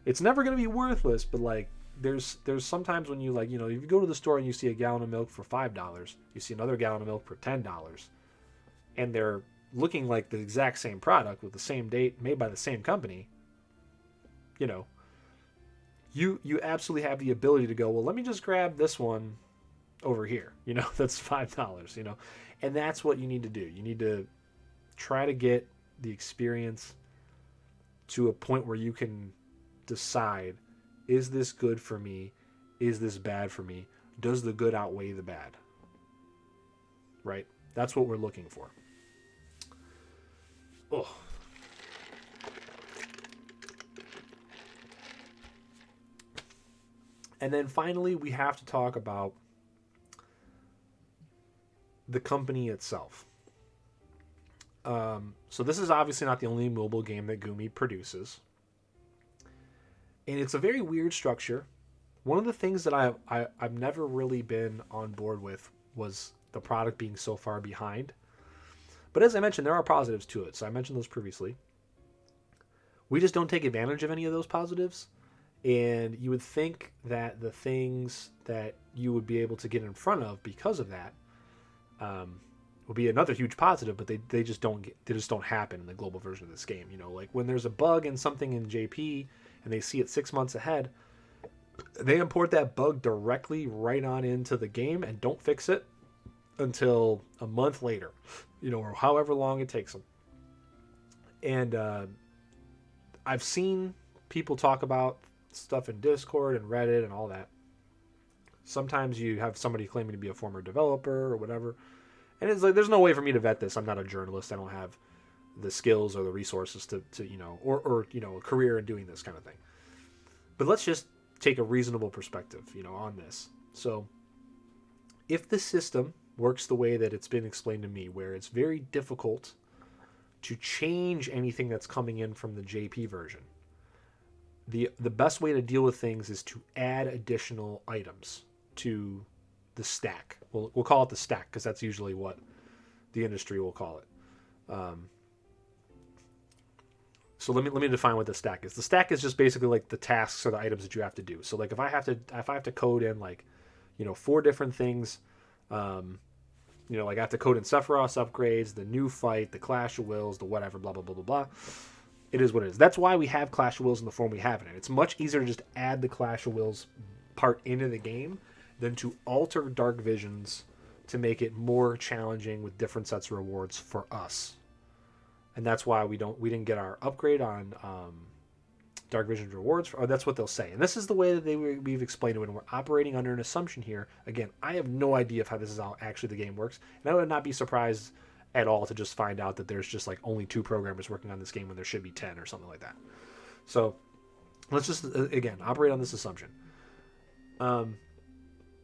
It's never going to be worthless, but like there's sometimes when you if you go to the store and you see a gallon of milk for $5, you see another gallon of milk for $10, and they're looking like the exact same product with the same date, made by the same company, you absolutely have the ability to go, well, let me just grab this one over here, that's $5, and that's what you need to do. You need to try to get the experience to a point where you can decide, is this good for me? Is this bad for me? Does the good outweigh the bad? Right? That's what we're looking for. Oh. And then finally, we have to talk about the company itself. So this is obviously not the only mobile game that Gumi produces. And it's a very weird structure. One of the things that I've never really been on board with was the product being so far behind. But as I mentioned, there are positives to it. So I mentioned those previously. We just don't take advantage of any of those positives. And you would think that the things that you would be able to get in front of because of that would be another huge positive, but they just don't happen in the global version of this game. Like when there's a bug in something in JP and they see it 6 months ahead, They import that bug directly right on into the game and don't fix it until a month later, or however long it takes them. And I've seen people talk about stuff in Discord and Reddit and all that. Sometimes you have somebody claiming to be a former developer or whatever. And it's like, there's no way for me to vet this. I'm not a journalist. I don't have the skills or the resources to or a career in doing this kind of thing. But let's just take a reasonable perspective, on this. So if the system works the way that it's been explained to me, where it's very difficult to change anything that's coming in from the JP version, the best way to deal with things is to add additional items to the stack. We'll call it the stack because that's usually what the industry will call it. So let me define what the stack is. The stack is just basically like the tasks or the items that you have to do. So like if I have to code in 4 different things, like I have to code in Sephiroth's upgrades, the new fight, the Clash of Wills, the whatever, blah blah blah blah blah. It is what it is. That's why we have Clash of Wills in the form we have it in. It's much easier to just add the Clash of Wills part into the game than to alter Dark Visions to make it more challenging with different sets of rewards for us. And that's why we didn't get our upgrade on Dark Vision rewards, or that's what they'll say. And this is the way that we've explained it when we're operating under an assumption here. Again, I have no idea of how this is how actually the game works, and I would not be surprised at all to just find out that there's just like only 2 programmers working on this game when there should be 10 or something like that. So let's just again operate on this assumption.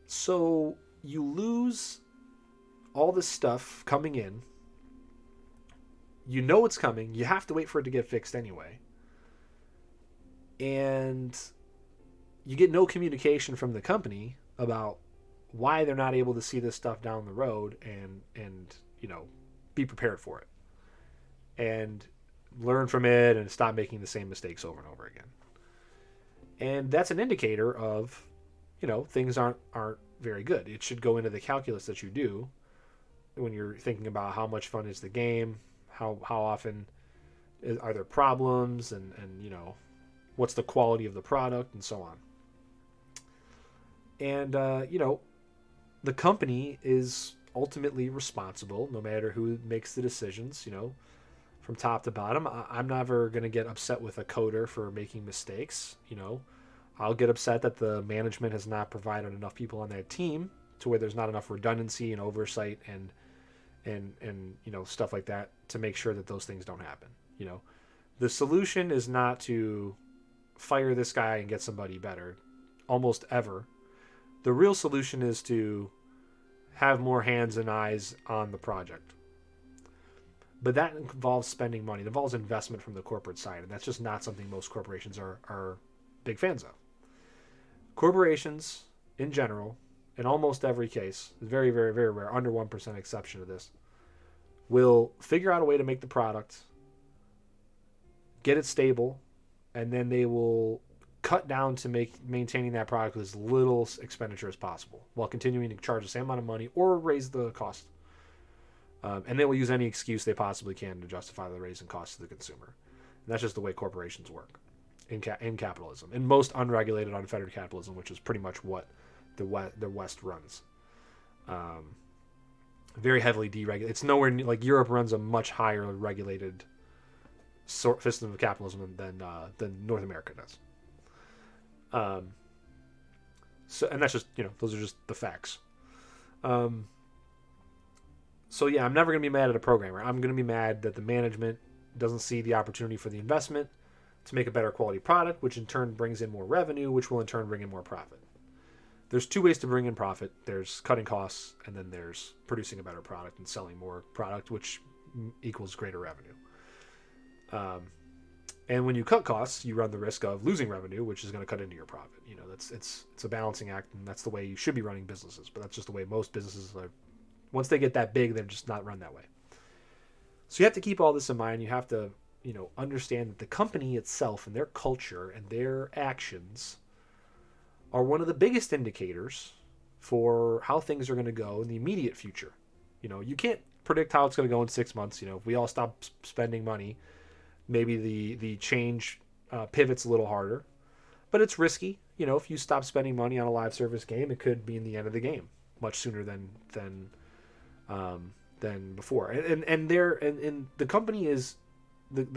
So you lose all this stuff coming in. You know it's coming. You have to wait for it to get fixed anyway. And you get no communication from the company about why they're not able to see this stuff down the road and be prepared for it. And learn from it and stop making the same mistakes over and over again. And that's an indicator of, things aren't very good. It should go into the calculus that you do when you're thinking about how much fun is the game, how often are there problems, and what's the quality of the product, and so on. And the company is ultimately responsible, no matter who makes the decisions, from top to bottom. I'm never going to get upset with a coder for making mistakes. I'll get upset that the management has not provided enough people on that team to where there's not enough redundancy and oversight and stuff like that to make sure that those things don't happen. The solution is not to fire this guy and get somebody better, almost ever. The real solution is to have more hands and eyes on the project. But that involves spending money. It involves investment from the corporate side, and that's just not something most corporations are big fans of. Corporations, in general, in almost every case, very, very, very rare, under 1% exception to this, will figure out a way to make the product, get it stable, and then they will cut down to maintaining that product with as little expenditure as possible while continuing to charge the same amount of money or raise the cost. And they will use any excuse they possibly can to justify the raise in cost to the consumer. And that's just the way corporations work in capitalism. In most unregulated, unfettered capitalism, which is pretty much what the West runs. Very heavily deregulated. It's nowhere near, like Europe runs a much higher regulated system of capitalism than North America does. So, and that's just, those are just the facts. So yeah, I'm never going to be mad at a programmer. I'm going to be mad that the management doesn't see the opportunity for the investment to make a better quality product, which in turn brings in more revenue, which will in turn bring in more profit. There's 2 ways to bring in profit. There's cutting costs, and then there's producing a better product and selling more product, which equals greater revenue. And when you cut costs, you run the risk of losing revenue, which is going to cut into your profit. It's a balancing act, and that's the way you should be running businesses. But that's just the way most businesses are. Once they get that big, they're just not run that way. So you have to keep all this in mind. You have to, understand that the company itself and their culture and their actions are one of the biggest indicators for how things are going to go in the immediate future. You can't predict how it's going to go in 6 months. If we all stop spending money, maybe the change pivots a little harder, but it's risky. if you stop spending money on a live service game, it could mean the end of the game much sooner than before. And the company is the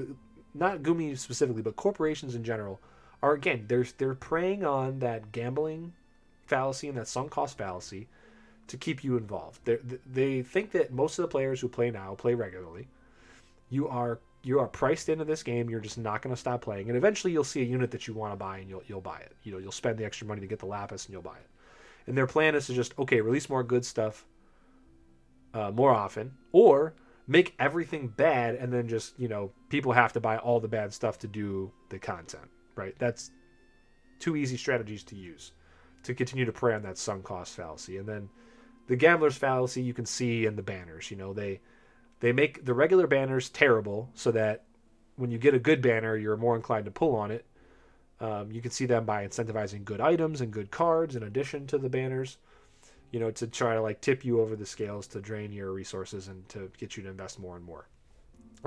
not Gumi specifically, but corporations in general are, again, they're preying on that gambling fallacy and that sunk cost fallacy to keep you involved. They think that most of the players who play now play regularly. You are priced into this game. You're just not going to stop playing, and eventually you'll see a unit that you want to buy, and you'll buy it. You'll spend the extra money to get the lapis, and you'll buy it. And their plan is to just release more good stuff more often, or make everything bad, and then just people have to buy all the bad stuff to do the content. Right? That's two easy strategies to use to continue to prey on that sunk cost fallacy. And then the gambler's fallacy you can see in the banners. They make the regular banners terrible so that when you get a good banner, you're more inclined to pull on it. You can see them by incentivizing good items and good cards in addition to the banners, to try to tip you over the scales to drain your resources and to get you to invest more and more.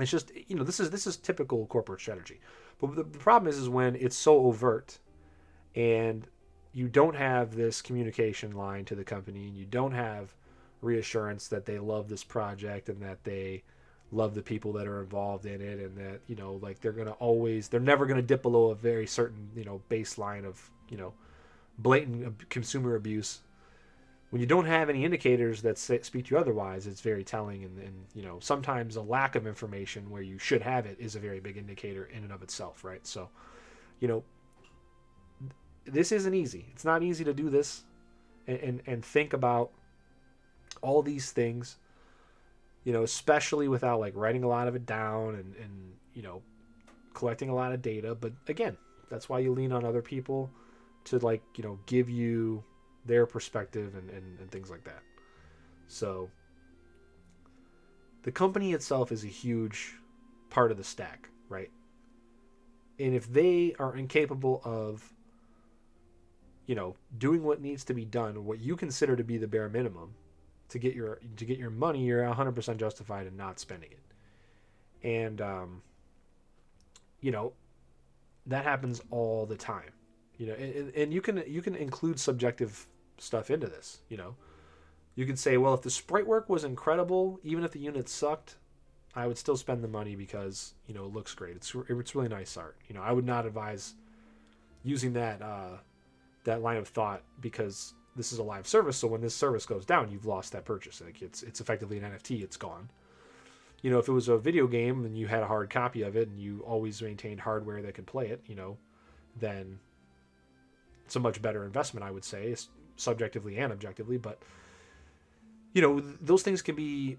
It's just, this is typical corporate strategy. But the problem is when it's so overt and you don't have this communication line to the company, and you don't have reassurance that they love this project and that they love the people that are involved in it, and that they're never going to dip below a very certain baseline of blatant consumer abuse. When you don't have any indicators that speak to you otherwise, it's very telling, and sometimes a lack of information where you should have it is a very big indicator in and of itself, right? So this isn't easy. It's not easy to do this and think about all these things, especially without writing a lot of it down and collecting a lot of data. But again, that's why you lean on other people to give you their perspective and things like that. So the company itself is a huge part of the stack, right? And if they are incapable of doing what needs to be done, what you consider to be the bare minimum to get your money, you're 100% justified in not spending it. And that happens all the time. And you can include subjective stuff into this. You can say, well, if the sprite work was incredible, even if the unit sucked, I would still spend the money because it looks great. It's really nice art. I would not advise using that line of thought, because this is a live service. So when this service goes down, you've lost that purchase. It's effectively an NFT. It's gone. If it was a video game and you had a hard copy of it and you always maintained hardware that could play it, then it's a much better investment, I would say, subjectively and objectively. But those things can be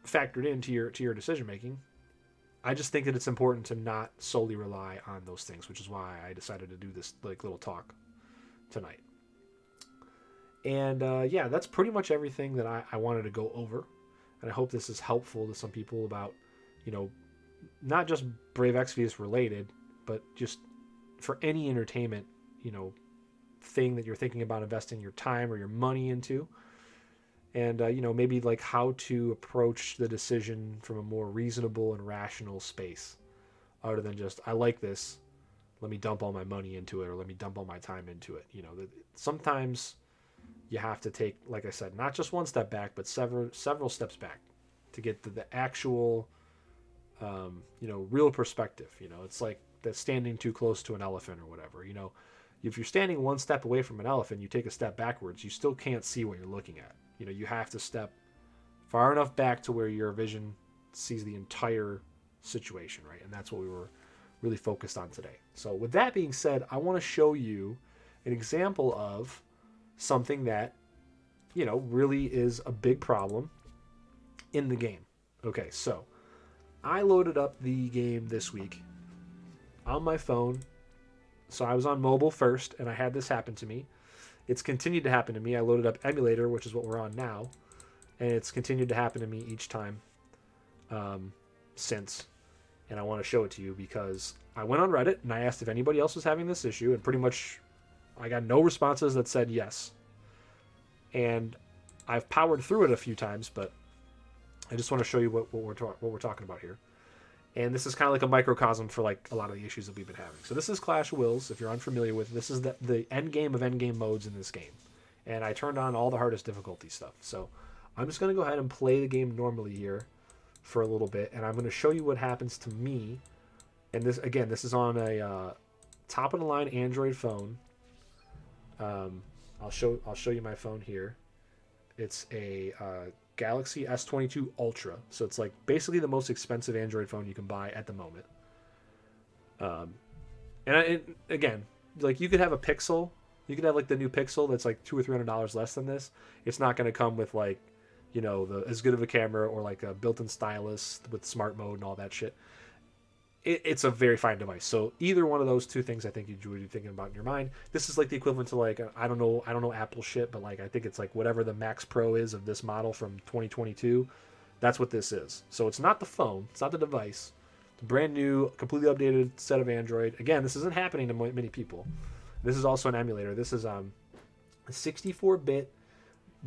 factored into your decision making. I just think that it's important to not solely rely on those things, which is why I decided to do this little talk tonight. And that's pretty much everything that I wanted to go over. And I hope this is helpful to some people about, not just Brave Exvius related, but just for any entertainment, thing that you're thinking about investing your time or your money into. And, maybe how to approach the decision from a more reasonable and rational space, other than just, I like this, let me dump all my money into it, or let me dump all my time into it. Sometimes you have to take, like I said, not just one step back, but several steps back to get to the actual, real perspective. It's like that standing too close to an elephant or whatever. If you're standing one step away from an elephant, you take a step backwards, you still can't see what you're looking at. You have to step far enough back to where your vision sees the entire situation, right? And that's what we were really focused on today. So with that being said, I want to show you an example of something that, really is a big problem in the game. Okay, so I loaded up the game this week on my phone. So I was on mobile first, and I had this happen to me. It's continued to happen to me. I loaded up emulator, which is what we're on now, and it's continued to happen to me each time since. And I want to show it to you because I went on Reddit and I asked if anybody else was having this issue, and pretty much I got no responses that said yes. And I've powered through it a few times, but I just want to show you what we're talking about here. And this is kind of like a microcosm for like a lot of the issues that we've been having. So this is Clash of Wills. If you're unfamiliar with it, this is the end game of end game modes in this game. And I turned on all the hardest difficulty stuff. So I'm just going to go ahead and play the game normally here for a little bit. And I'm going to show you what happens to me. And this, again, this is on a top of the line Android phone. I'll show you my phone here. It's a Galaxy S22 Ultra, so it's like basically the most expensive Android phone you can buy at the moment. Again, like you could have a Pixel, you could have like the new Pixel that's like $200 or $300 less than this. It's not going to come with like, you know, as good of a camera or like a built-in stylus with smart mode and all that shit. It's a very fine device. So either one of those two things, I think you would be thinking about in your mind. This is like the equivalent to like I don't know Apple shit, but like I think it's like whatever the Max Pro is of this model from 2022. That's what this is. So it's not the phone, it's not the device. It's a brand new, completely updated set of Android. Again, this isn't happening to many people. This is also an emulator. This is a 64-bit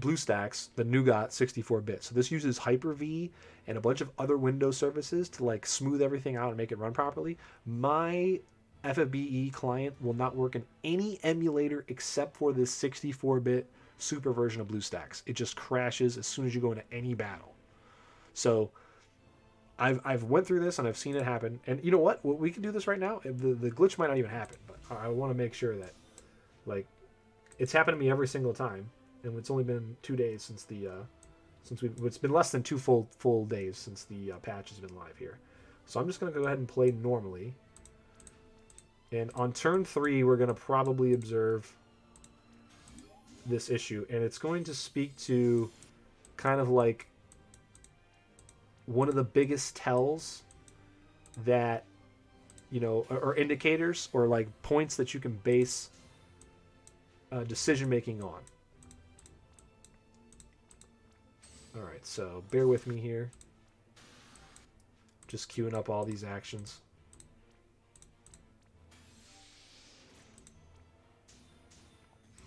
BlueStacks, the Nougat 64-bit. So this uses Hyper-V and a bunch of other Windows services to like smooth everything out and make it run properly. My FFBE client will not work in any emulator except for this 64-bit super version of BlueStacks. It just crashes as soon as you go into any battle. So I've went through this and I've seen it happen. And you know what? We can do this right now. The glitch might not even happen, but I want to make sure that like it's happened to me every single time. And it's only been 2 days since it's been less than two full days since the patch has been live here. So I'm just going to go ahead and play normally. And on turn 3, we're going to probably observe this issue. And it's going to speak to kind of like one of the biggest tells that, you know, or indicators or like points that you can base decision making on. Alright, so bear with me here. Just queuing up all these actions.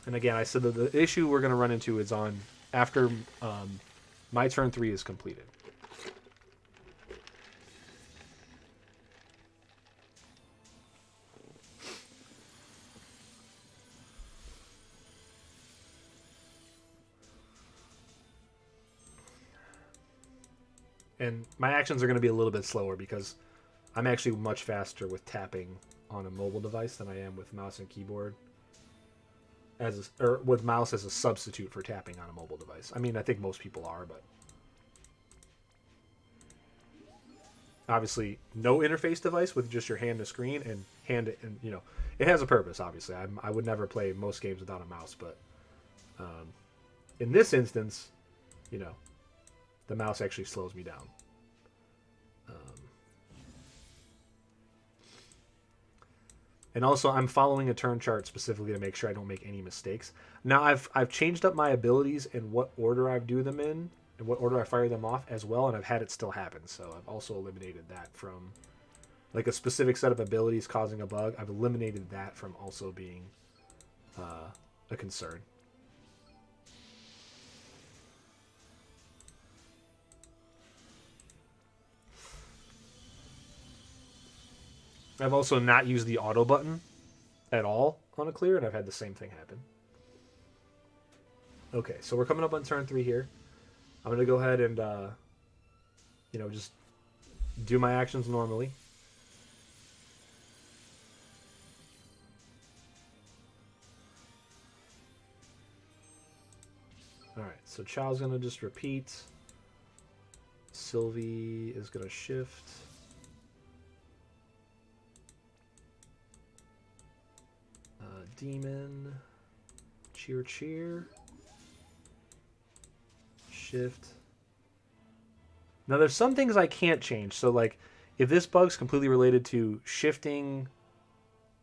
And again, I said that the issue we're going to run into is on after my turn 3 is completed. And my actions are going to be a little bit slower because I'm actually much faster with tapping on a mobile device than I am with mouse and keyboard. Or with mouse as a substitute for tapping on a mobile device. I mean, I think most people are, but obviously no interface device with just your hand to screen and you know, it has a purpose. Obviously, I would never play most games without a mouse, but in this instance, you know, the mouse actually slows me down. And also, I'm following a turn chart specifically to make sure I don't make any mistakes. Now, I've changed up my abilities and what order I do them in and what order I fire them off as well, and I've had it still happen. So I've also eliminated that from like a specific set of abilities causing a bug. I've eliminated that from also being a concern. I've also not used the auto button at all on a clear, and I've had the same thing happen. Okay, so we're coming up on turn 3 here. I'm going to go ahead and, you know, just do my actions normally. Alright, so Chow's going to just repeat. Sylvie is going to shift. Demon, cheer, shift. Now there's some things I can't change. So like if this bug's completely related to shifting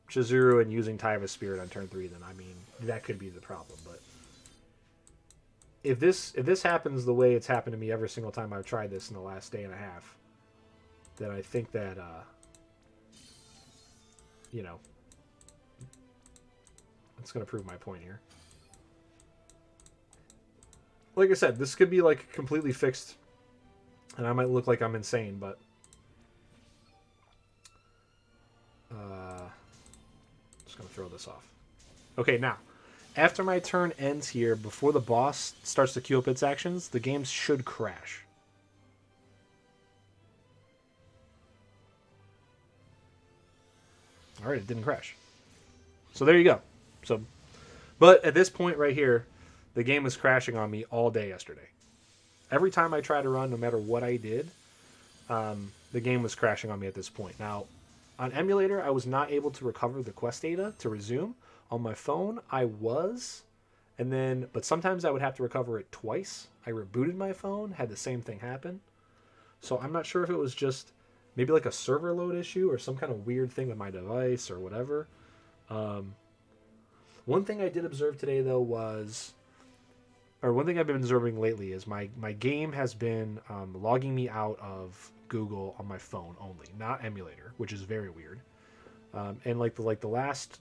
Chizuru and using Tie of a Spirit on turn 3, then I mean that could be the problem. But if this happens the way it's happened to me every single time I've tried this in the last day and a half, then I think that you know, it's going to prove my point here. Like I said, this could be like completely fixed, and I might look like I'm insane, but throw this off. Okay, now, after my turn ends here, before the boss starts to queue up its actions, the game should crash. All right, it didn't crash. So there you go. So, but at this point right here, the game was crashing on me all day yesterday. Every time I tried to run, no matter what I did, the game was crashing on me at this point. Now, on emulator, I was not able to recover the quest data to resume. On my phone, I was, but sometimes I would have to recover it twice. I rebooted my phone, had the same thing happen. So I'm not sure if it was just maybe like a server load issue or some kind of weird thing with my device or whatever. One thing I did observe today, though, one thing I've been observing lately is my game has been logging me out of Google on my phone only, not emulator, which is very weird. And like the last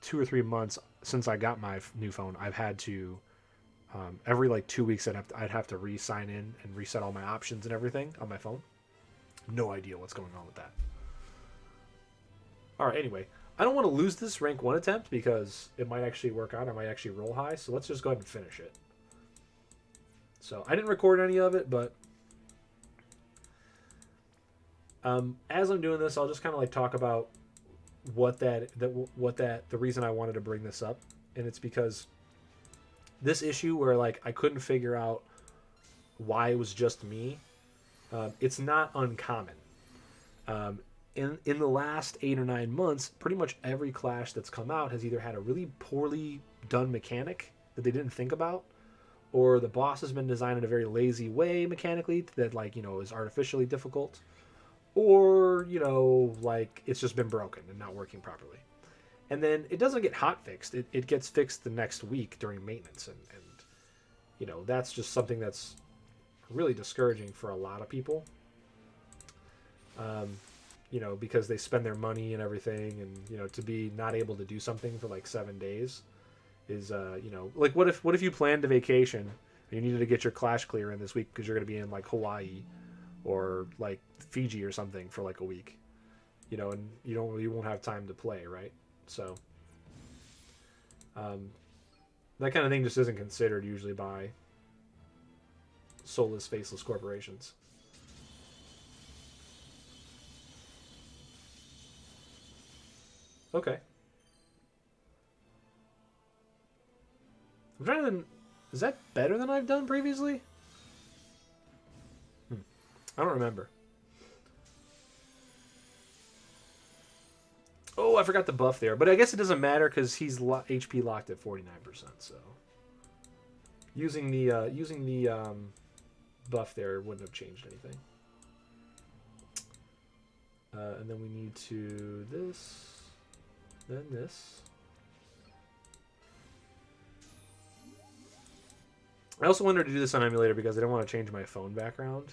2 or 3 months since I got my new phone, I've had to every like 2 weeks I'd have to re-sign in and reset all my options and everything on my phone. No idea what's going on with that. All right, anyway, I don't want to lose this rank 1 attempt because it might actually work out. I might actually roll high, so let's just go ahead and finish it. So I didn't record any of it, but as I'm doing this, I'll just kind of like talk about the reason I wanted to bring this up, and it's because this issue where like I couldn't figure out why it was just me, it's not uncommon. In the last 8 or 9 months, pretty much every Clash that's come out has either had a really poorly done mechanic that they didn't think about, or the boss has been designed in a very lazy way mechanically that is artificially difficult, or like it's just been broken and not working properly. And then it doesn't get hot fixed. It gets fixed the next week during maintenance, and that's just something that's really discouraging for a lot of people. Because they spend their money and everything, and to be not able to do something for like 7 days is like what if you planned a vacation and you needed to get your Clash clear in this week because you're going to be in like Hawaii or like Fiji or something for like a week, and you won't have time to play, right? So that kind of thing just isn't considered usually by soulless, faceless corporations. Okay. I'm trying to... Is that better than I've done previously? I don't remember. Oh, I forgot the buff there. But I guess it doesn't matter because he's HP locked at 49%. So using the buff there wouldn't have changed anything. And then we need to this, then this. I also wanted to do this on emulator because I didn't want to change my phone background.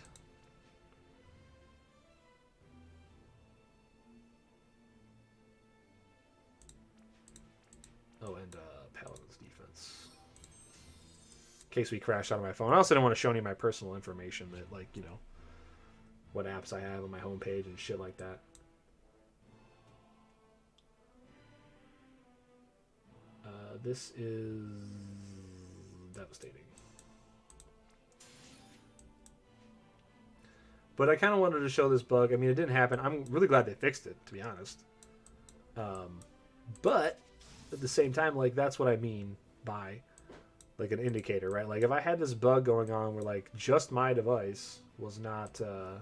Oh, and Paladin's defense. In case we crash out of my phone. I also didn't want to show any of my personal information that, like, what apps I have on my homepage and shit like that. This is devastating. But I kind of wanted to show this bug. I mean, it didn't happen. I'm really glad they fixed it, to be honest. But at the same time, like, that's what I mean by, like, an indicator, right? Like, if I had this bug going on where, like, just my device was not, I'm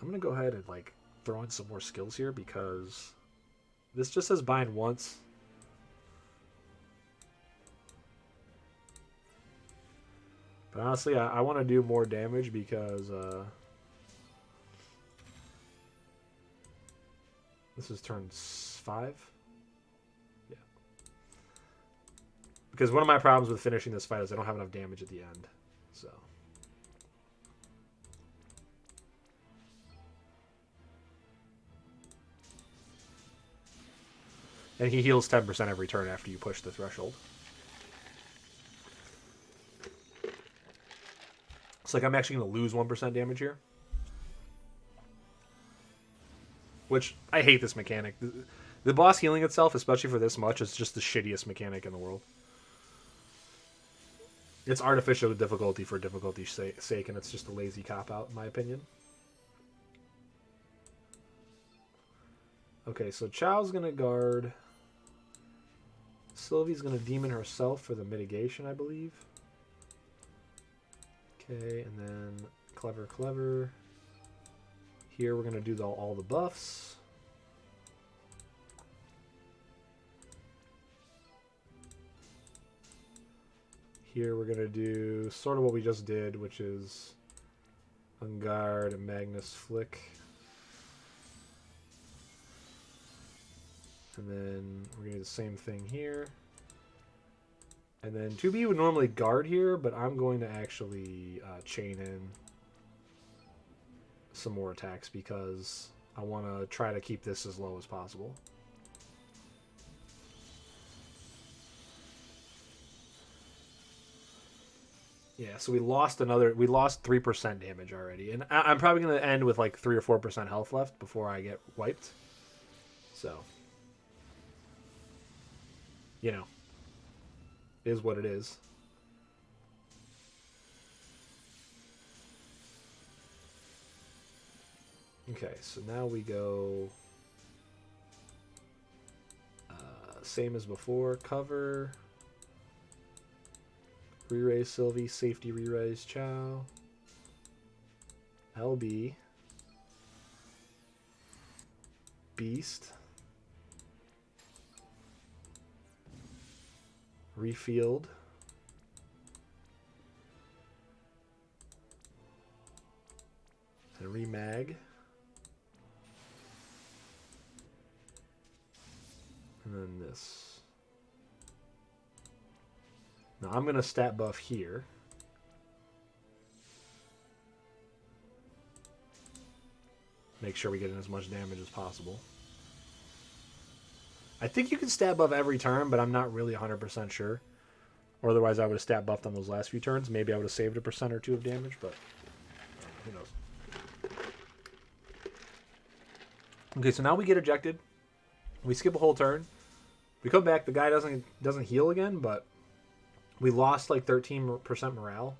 going to go ahead and, like, throw in some more skills here because this just says bind once. But honestly, I want to do more damage because this is turn 5. Yeah. Because one of my problems with finishing this fight is I don't have enough damage at the end. So. And he heals 10% every turn after you push the threshold. It's like I'm actually going to lose 1% damage here. Which, I hate this mechanic. The boss healing itself, especially for this much, is just the shittiest mechanic in the world. It's artificial difficulty for difficulty's sake, and it's just a lazy cop-out, in my opinion. Okay, so Chow's going to guard. Sylvie's going to demon herself for the mitigation, I believe. Okay, and then Clever Clever. Here we're going to do all the buffs. Here we're going to do sort of what we just did, which is Unguard and Magnus Flick. And then we're going to do the same thing here. And then 2B would normally guard here, but I'm going to actually chain in some more attacks because I want to try to keep this as low as possible. Yeah, so we lost 3% damage already. And I'm probably going to end with like 3 or 4% health left before I get wiped. So, you know, is what it is. Okay, so now we go same as before. Cover. Re-raise Sylvie, safety re-raise Chow. LB. Beast. Refield. And remag. And then this. Now I'm going to stat buff here. Make sure we get in as much damage as possible. I think you can stat buff every turn, but I'm not really 100% sure. Or otherwise I would have stat buffed on those last few turns. Maybe I would have saved a percent or two of damage, but who knows. Okay, so now we get ejected. We skip a whole turn. We come back. The guy doesn't heal again, but we lost like 13% morale.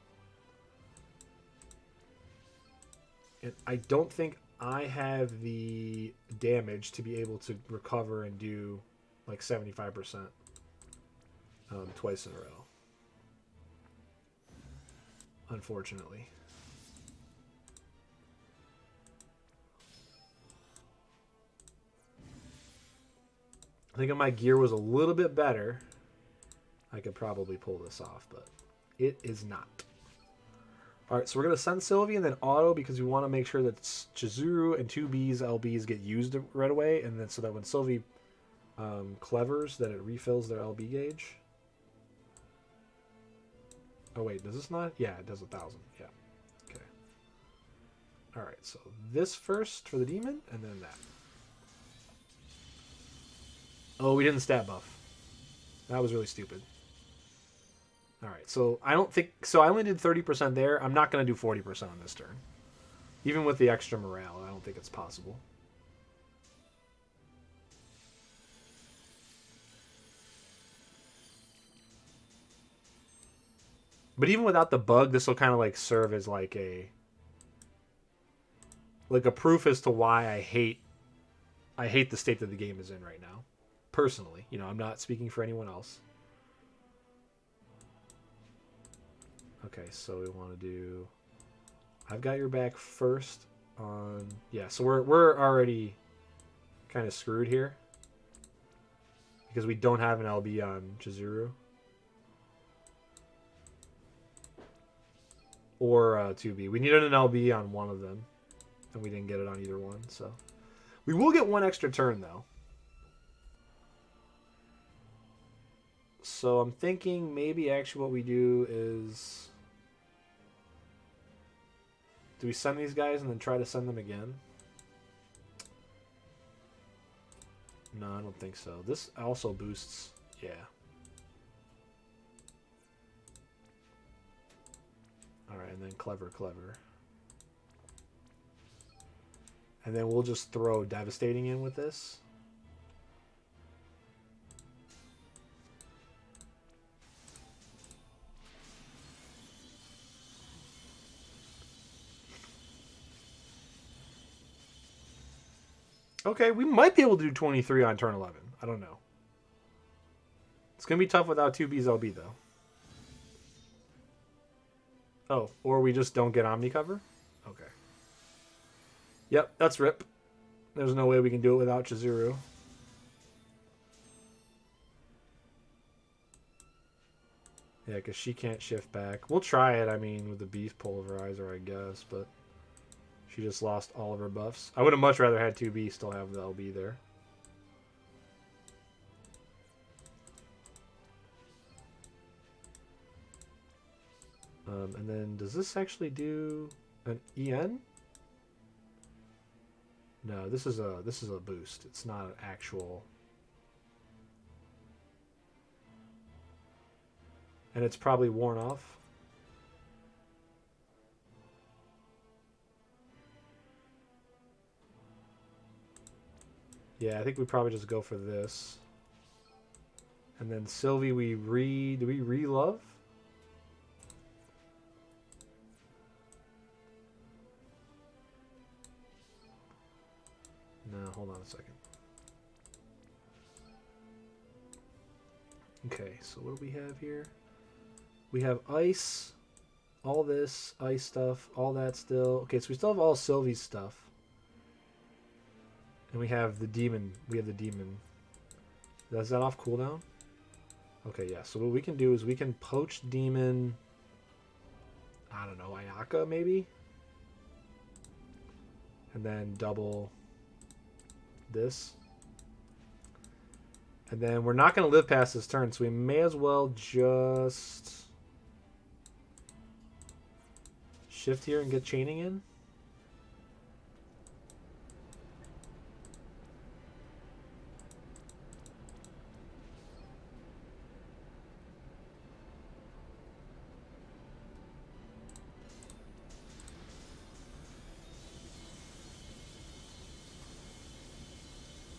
And I don't think I have the damage to be able to recover and do like 75% twice in a row. Unfortunately. I think if my gear was a little bit better, I could probably pull this off, but it is not. All right, so we're going to send Sylvie and then auto because we want to make sure that Chizuru and 2B's LBs get used right away, and then so that when Sylvie clevers, that it refills their LB gauge. Oh, wait, does this not? Yeah, it does 1,000. Yeah. Okay. All right, so this first for the demon, and then that. Oh, we didn't stat buff. That was really stupid. All right, so I don't think... So I only did 30% there. I'm not going to do 40% on this turn. Even with the extra morale, I don't think it's possible. But even without the bug, this will kind of like serve as like a proof as to why I hate the state that the game is in right now. Personally, you know, I'm not speaking for anyone else. Okay, so we want to do... I've got your back first on... Yeah, so we're already kind of screwed here. Because we don't have an LB on Chizuru. Or 2B. We needed an LB on one of them. And we didn't get it on either one, so... We will get one extra turn, though. So I'm thinking maybe actually what we do is... Do we send these guys and then try to send them again? No, I don't think so. This also boosts... Yeah. Alright, and then clever. And then we'll just throw devastating in with this. Okay, we might be able to do 23 on turn 11. I don't know. It's going to be tough without 2 BZLB, though. Oh, or we just don't get Omni cover? Okay. Yep, that's RIP. There's no way we can do it without Chizuru. Yeah, because she can't shift back. We'll try it, I mean, with the Beast Pulverizer, I guess, but she just lost all of her buffs. I would have much rather had 2B still have the LB there. And then, does this actually do an EN? No, this is a boost. It's not an actual. And it's probably worn off. Yeah, I think we probably just go for this. And then Sylvie, do we re-love? No, hold on a second. Okay, so what do we have here? We have ice, all this ice stuff, all that still. Okay, so we still have all Sylvie's stuff. And we have the demon. Is that off cooldown? Okay, yeah. So what we can do is we can poach demon. I don't know, Ayaka maybe? And then double this. And then we're not going to live past this turn, so we may as well just shift here and get chaining in.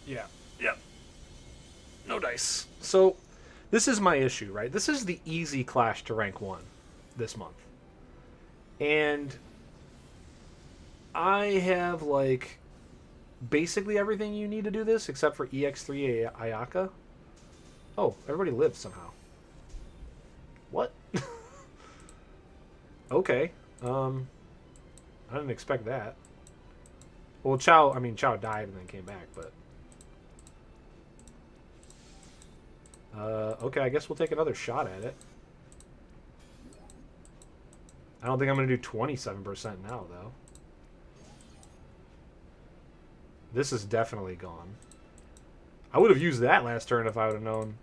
Yeah. Yep. No dice. So this is my issue, right? This is the easy clash to rank 1 this month. And I have, like, basically everything you need to do this except for EX3 Ayaka. Oh, everybody lives somehow. What? Okay. I didn't expect that. Well, Chow died and then came back, but... okay, I guess we'll take another shot at it. I don't think I'm going to do 27% now, though. This is definitely gone. I would have used that last turn if I would have known.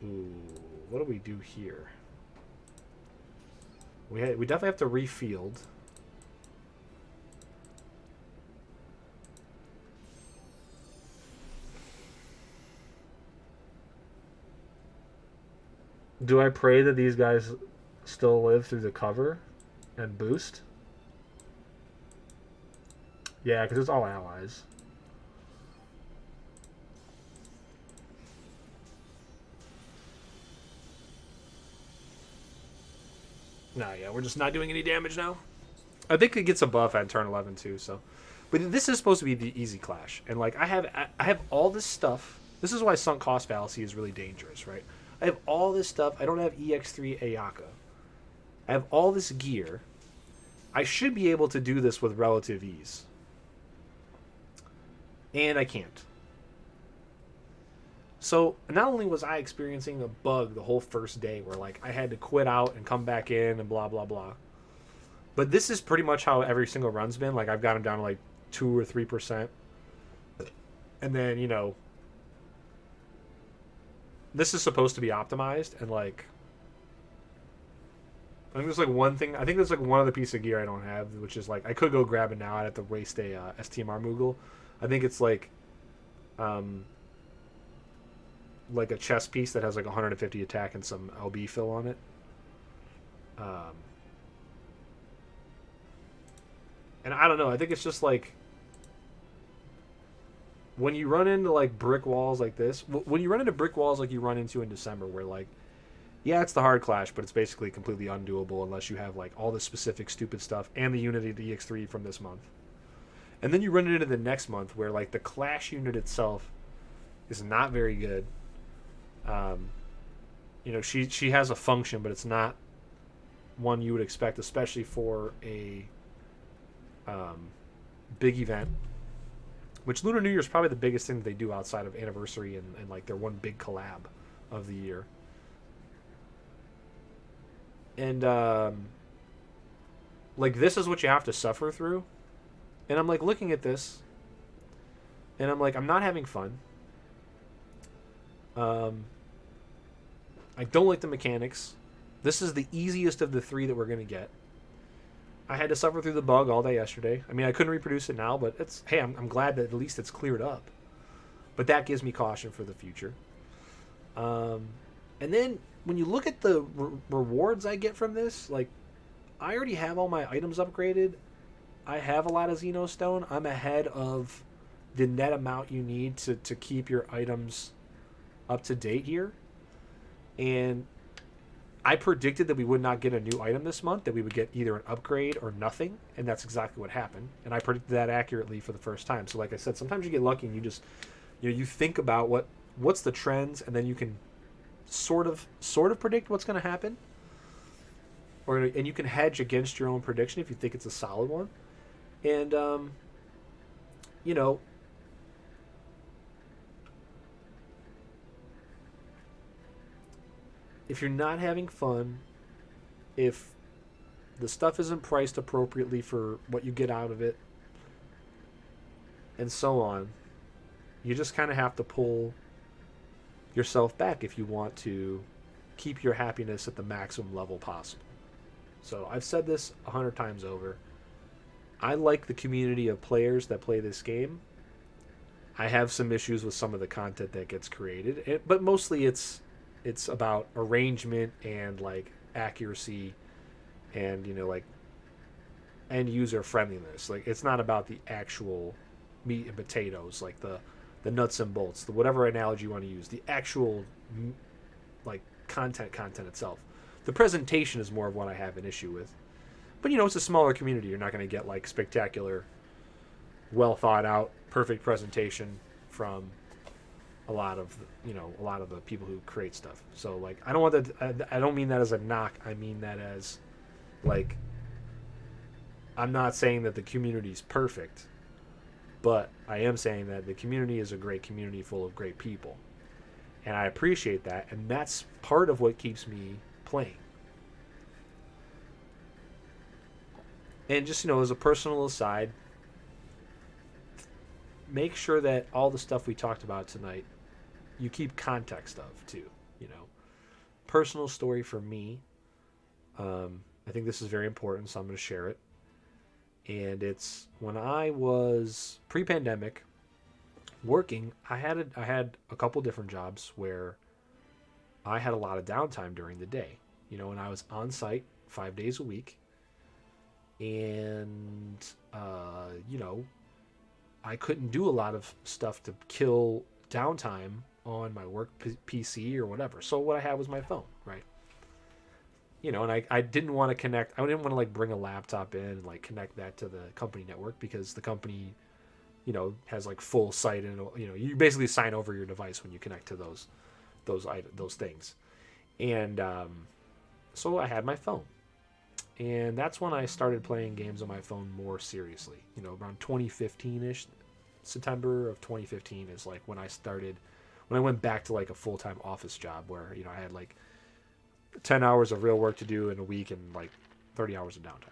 Ooh, what do we do here? We definitely have to refield. Do I pray that these guys still live through the cover and boost? Yeah, because it's all allies. No, yeah, we're just not doing any damage now. I think it gets a buff at turn 11 too, so. But this is supposed to be the easy clash. And like I have all this stuff. This is why sunk cost fallacy is really dangerous, right? I have all this stuff. I don't have EX3 Ayaka. I have all this gear. I should be able to do this with relative ease. And I can't. So not only was I experiencing a bug the whole first day where like I had to quit out and come back in and blah, blah, blah. But this is pretty much how every single run's been. Like I've gotten down to like 2 or 3%. And then, you know, this is supposed to be optimized, and like I think there's like one thing. I think there's like one other piece of gear I don't have, which is like I could go grab it now. I'd have to waste a STMR Moogle. I think it's like a chest piece that has like 150 attack and some LB fill on it. And I don't know. I think it's just like when you run into like brick walls like this, when you run into brick walls like you run into in December, where like Yeah, it's the hard clash, but it's basically completely undoable unless you have like all the specific stupid stuff and the Unity DX3 from this month. And then you run it into the next month where like the clash unit itself is not very good. Um, she has a function, but it's not one you would expect, especially for a um, big event. Which Lunar New Year is probably the biggest thing that they do outside of Anniversary and like their one big collab of the year. And like this is what you have to suffer through. And I'm like looking at this, and I'm like, I'm not having fun. Um, I don't like the mechanics. This is the easiest of the three that we're gonna get. I had to suffer through the bug all day yesterday. I mean, I couldn't reproduce it now, but it's hey, I'm glad that at least it's cleared up. But that gives me caution for the future. And then when you look at the rewards I get from this, like I already have all my items upgraded. I have a lot of Xenostone. I'm ahead of the net amount you need to keep your items up to date here. And I predicted that we would not get a new item this month, that we would get either an upgrade or nothing, and that's exactly what happened. And I predicted that accurately for the first time. So like I said, sometimes you get lucky and you just you think about what's the trends, and then you can sort of predict what's going to happen. And you can hedge against your own prediction if you think it's a solid one. And you know, if you're not having fun, if the stuff isn't priced appropriately for what you get out of it, and so on, you just kind of have to pull yourself back if you want to keep your happiness at the maximum level possible. So I've said this 100 times over. I like the community of players that play this game. I have some issues with some of the content that gets created, but mostly it's about arrangement and like accuracy and like end user friendliness. Like it's not about the actual meat and potatoes, like the nuts and bolts, the whatever analogy you want to use, the actual like content itself. The presentation is more of what I have an issue with. But it's a smaller community. You're not going to get like spectacular, well thought out, perfect presentation from a lot of the people who create stuff. So like I don't want that. I don't mean that as a knock. I mean that as like I'm not saying that the community is perfect, but I am saying that the community is a great community full of great people, and I appreciate that, and that's part of what keeps me playing. And just as a personal aside, make sure that all the stuff we talked about tonight you keep context of too. Personal story for me. I think this is very important, so I'm going to share it. And it's when I was pre-pandemic working. I had a couple different jobs where I had a lot of downtime during the day. And I was on site 5 days a week, and I couldn't do a lot of stuff to kill downtime on my work PC or whatever. So what I had was my phone, right? And I didn't want to connect. I didn't want to like bring a laptop in and like connect that to the company network, because the company, has like full site, and you basically sign over your device when you connect to those things. And so I had my phone, and that's when I started playing games on my phone more seriously. Around 2015ish, September of 2015 is like when I went back to like a full-time office job where I had like 10 hours of real work to do in a week and like 30 hours of downtime.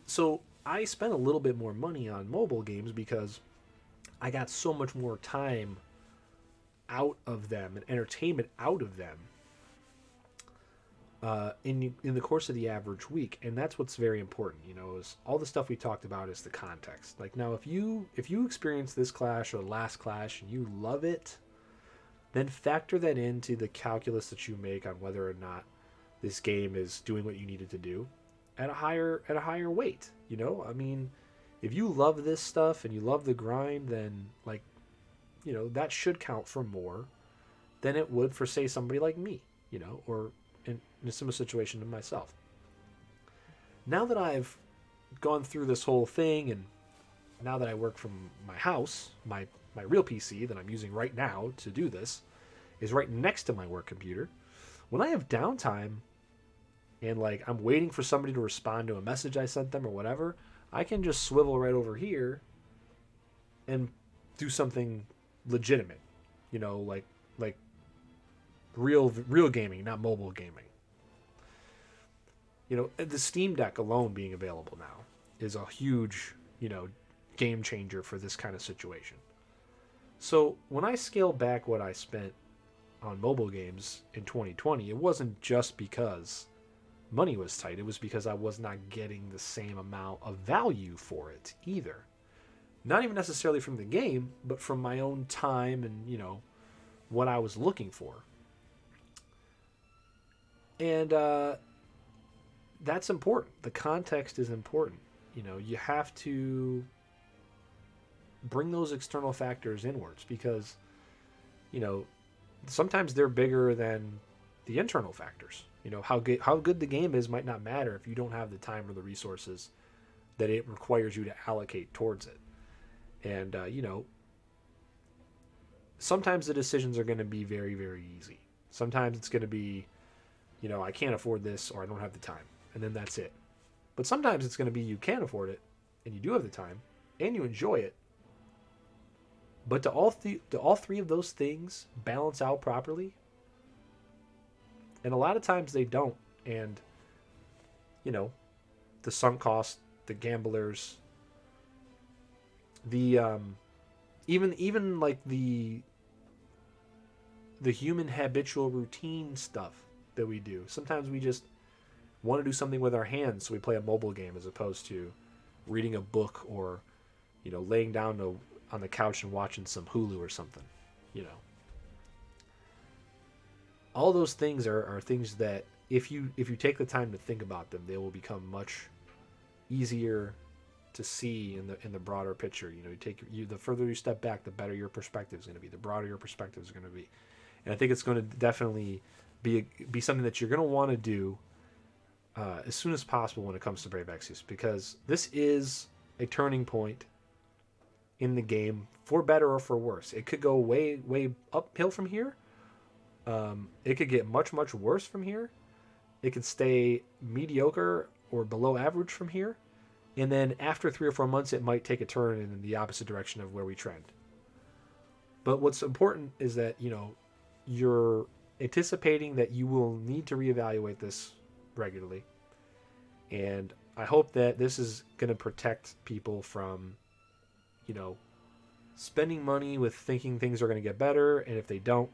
So I spent a little bit more money on mobile games because I got so much more time out of them and entertainment out of them in the course of the average week. And that's what's very important, is all the stuff we talked about is the context. Like now, if you experience this clash or last clash and you love it, then factor that into the calculus that you make on whether or not this game is doing what you need it to do at a higher weight. I mean, if you love this stuff and you love the grind, then like that should count for more than it would for, say, somebody like me, or in a similar situation to myself. Now that I've gone through this whole thing, and now that I work from my house, my real PC that I'm using right now to do this is right next to my work computer. When I have downtime and I'm waiting for somebody to respond to a message I sent them or whatever, I can just swivel right over here and do something legitimate, like real gaming, not mobile gaming. The Steam Deck alone being available now is a huge, game changer for this kind of situation. So when I scale back what I spent on mobile games in 2020, it wasn't just because money was tight. It was because I was not getting the same amount of value for it either. Not even necessarily from the game, but from my own time and, what I was looking for. And that's important. The context is important. You have to bring those external factors inwards because, sometimes they're bigger than the internal factors. How good the game is might not matter if you don't have the time or the resources that it requires you to allocate towards it. And, sometimes the decisions are going to be very, very easy. Sometimes it's going to be, I can't afford this or I don't have the time. And then that's it. But sometimes it's going to be you can afford it and you do have the time and you enjoy it. But do all three of those things balance out properly? And a lot of times they don't. And, the sunk cost, the gamblers, the even like the human habitual routine stuff that we do. Sometimes we just want to do something with our hands, so we play a mobile game as opposed to reading a book or, laying down on the couch and watching some Hulu or something. All those things are things that if you take the time to think about them, they will become much easier to see in the broader picture. The further you step back, the better your perspective is going to be, the broader your perspective is going to be. And I think it's going to definitely be something that you're going to want to do as soon as possible when it comes to Brave Exvius, because this is a turning point in the game, for better or for worse. It could go way, way uphill from here. It could get much, much worse from here. It could stay mediocre or below average from here. And then after 3 or 4 months, it might take a turn in the opposite direction of where we trend. But what's important is that, you're anticipating that you will need to reevaluate this regularly. And I hope that this is going to protect people from, spending money with thinking things are going to get better. And if they don't,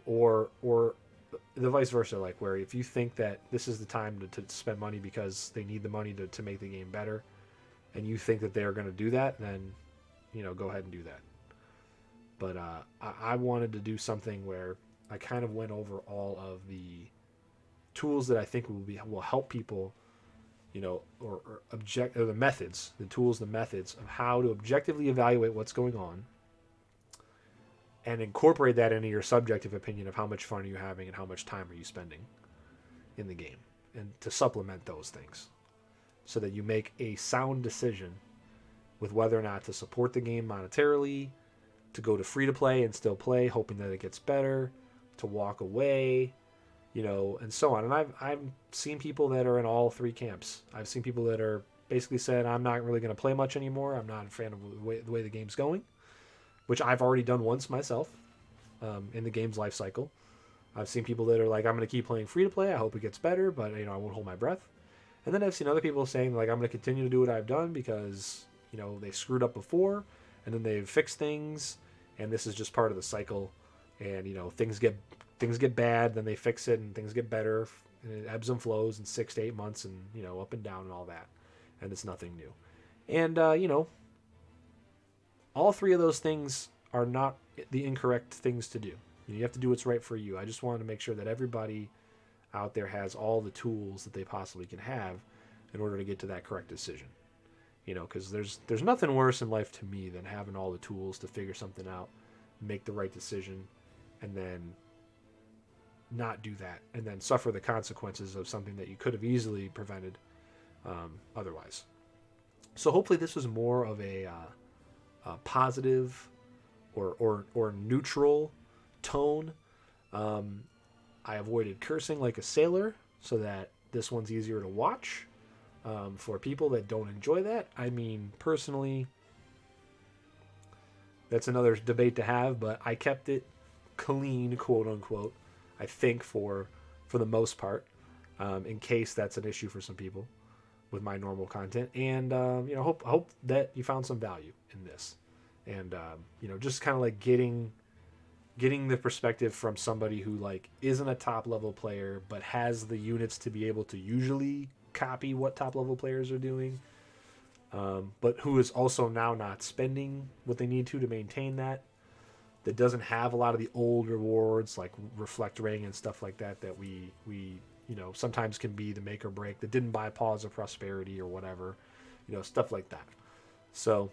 or the vice versa, where if you think that this is the time to spend money because they need the money to make the game better, and you think that they're going to do that, then, go ahead and do that. But I wanted to do something where I kind of went over all of the tools that I think will help people, or the methods, the tools, the methods of how to objectively evaluate what's going on, and incorporate that into your subjective opinion of how much fun are you having and how much time are you spending in the game, and to supplement those things so that you make a sound decision with whether or not to support the game monetarily, to go to free to play and still play, hoping that it gets better, to walk away, and so on. And I've seen people that are in all three camps. I've seen people that are basically said, I'm not really going to play much anymore. I'm not a fan of the way the game's going, which I've already done once myself in the game's life cycle. I've seen people that are like, I'm going to keep playing free to play. I hope it gets better, but I won't hold my breath. And then I've seen other people saying, I'm going to continue to do what I've done because, they screwed up before, and then they've fixed things, and this is just part of the cycle. And, things get bad, then they fix it, and things get better, and it ebbs and flows in 6 to 8 months, and, up and down and all that. And it's nothing new. And, all three of those things are not the incorrect things to do. You have to do what's right for you. I just wanted to make sure that everybody out there has all the tools that they possibly can have in order to get to that correct decision. Because there's nothing worse in life to me than having all the tools to figure something out make the right decision, and then not do that, and then suffer the consequences of something that you could have easily prevented otherwise. So hopefully this was more of a positive or neutral tone. I avoided cursing like a sailor so that this one's easier to watch. For people that don't enjoy that, I mean, personally, that's another debate to have, but I kept it clean, quote unquote, I think for the most part, in case that's an issue for some people with my normal content. And, hope that you found some value in this. And, just kind of like getting the perspective from somebody who like isn't a top level player, but has the units to be able to usually copy what top level players are doing. But who is also now not spending what they need to maintain that doesn't have a lot of the old rewards like reflect ring and stuff like that we sometimes can be the make or break, that didn't buy Paws of Prosperity or whatever, stuff like that. So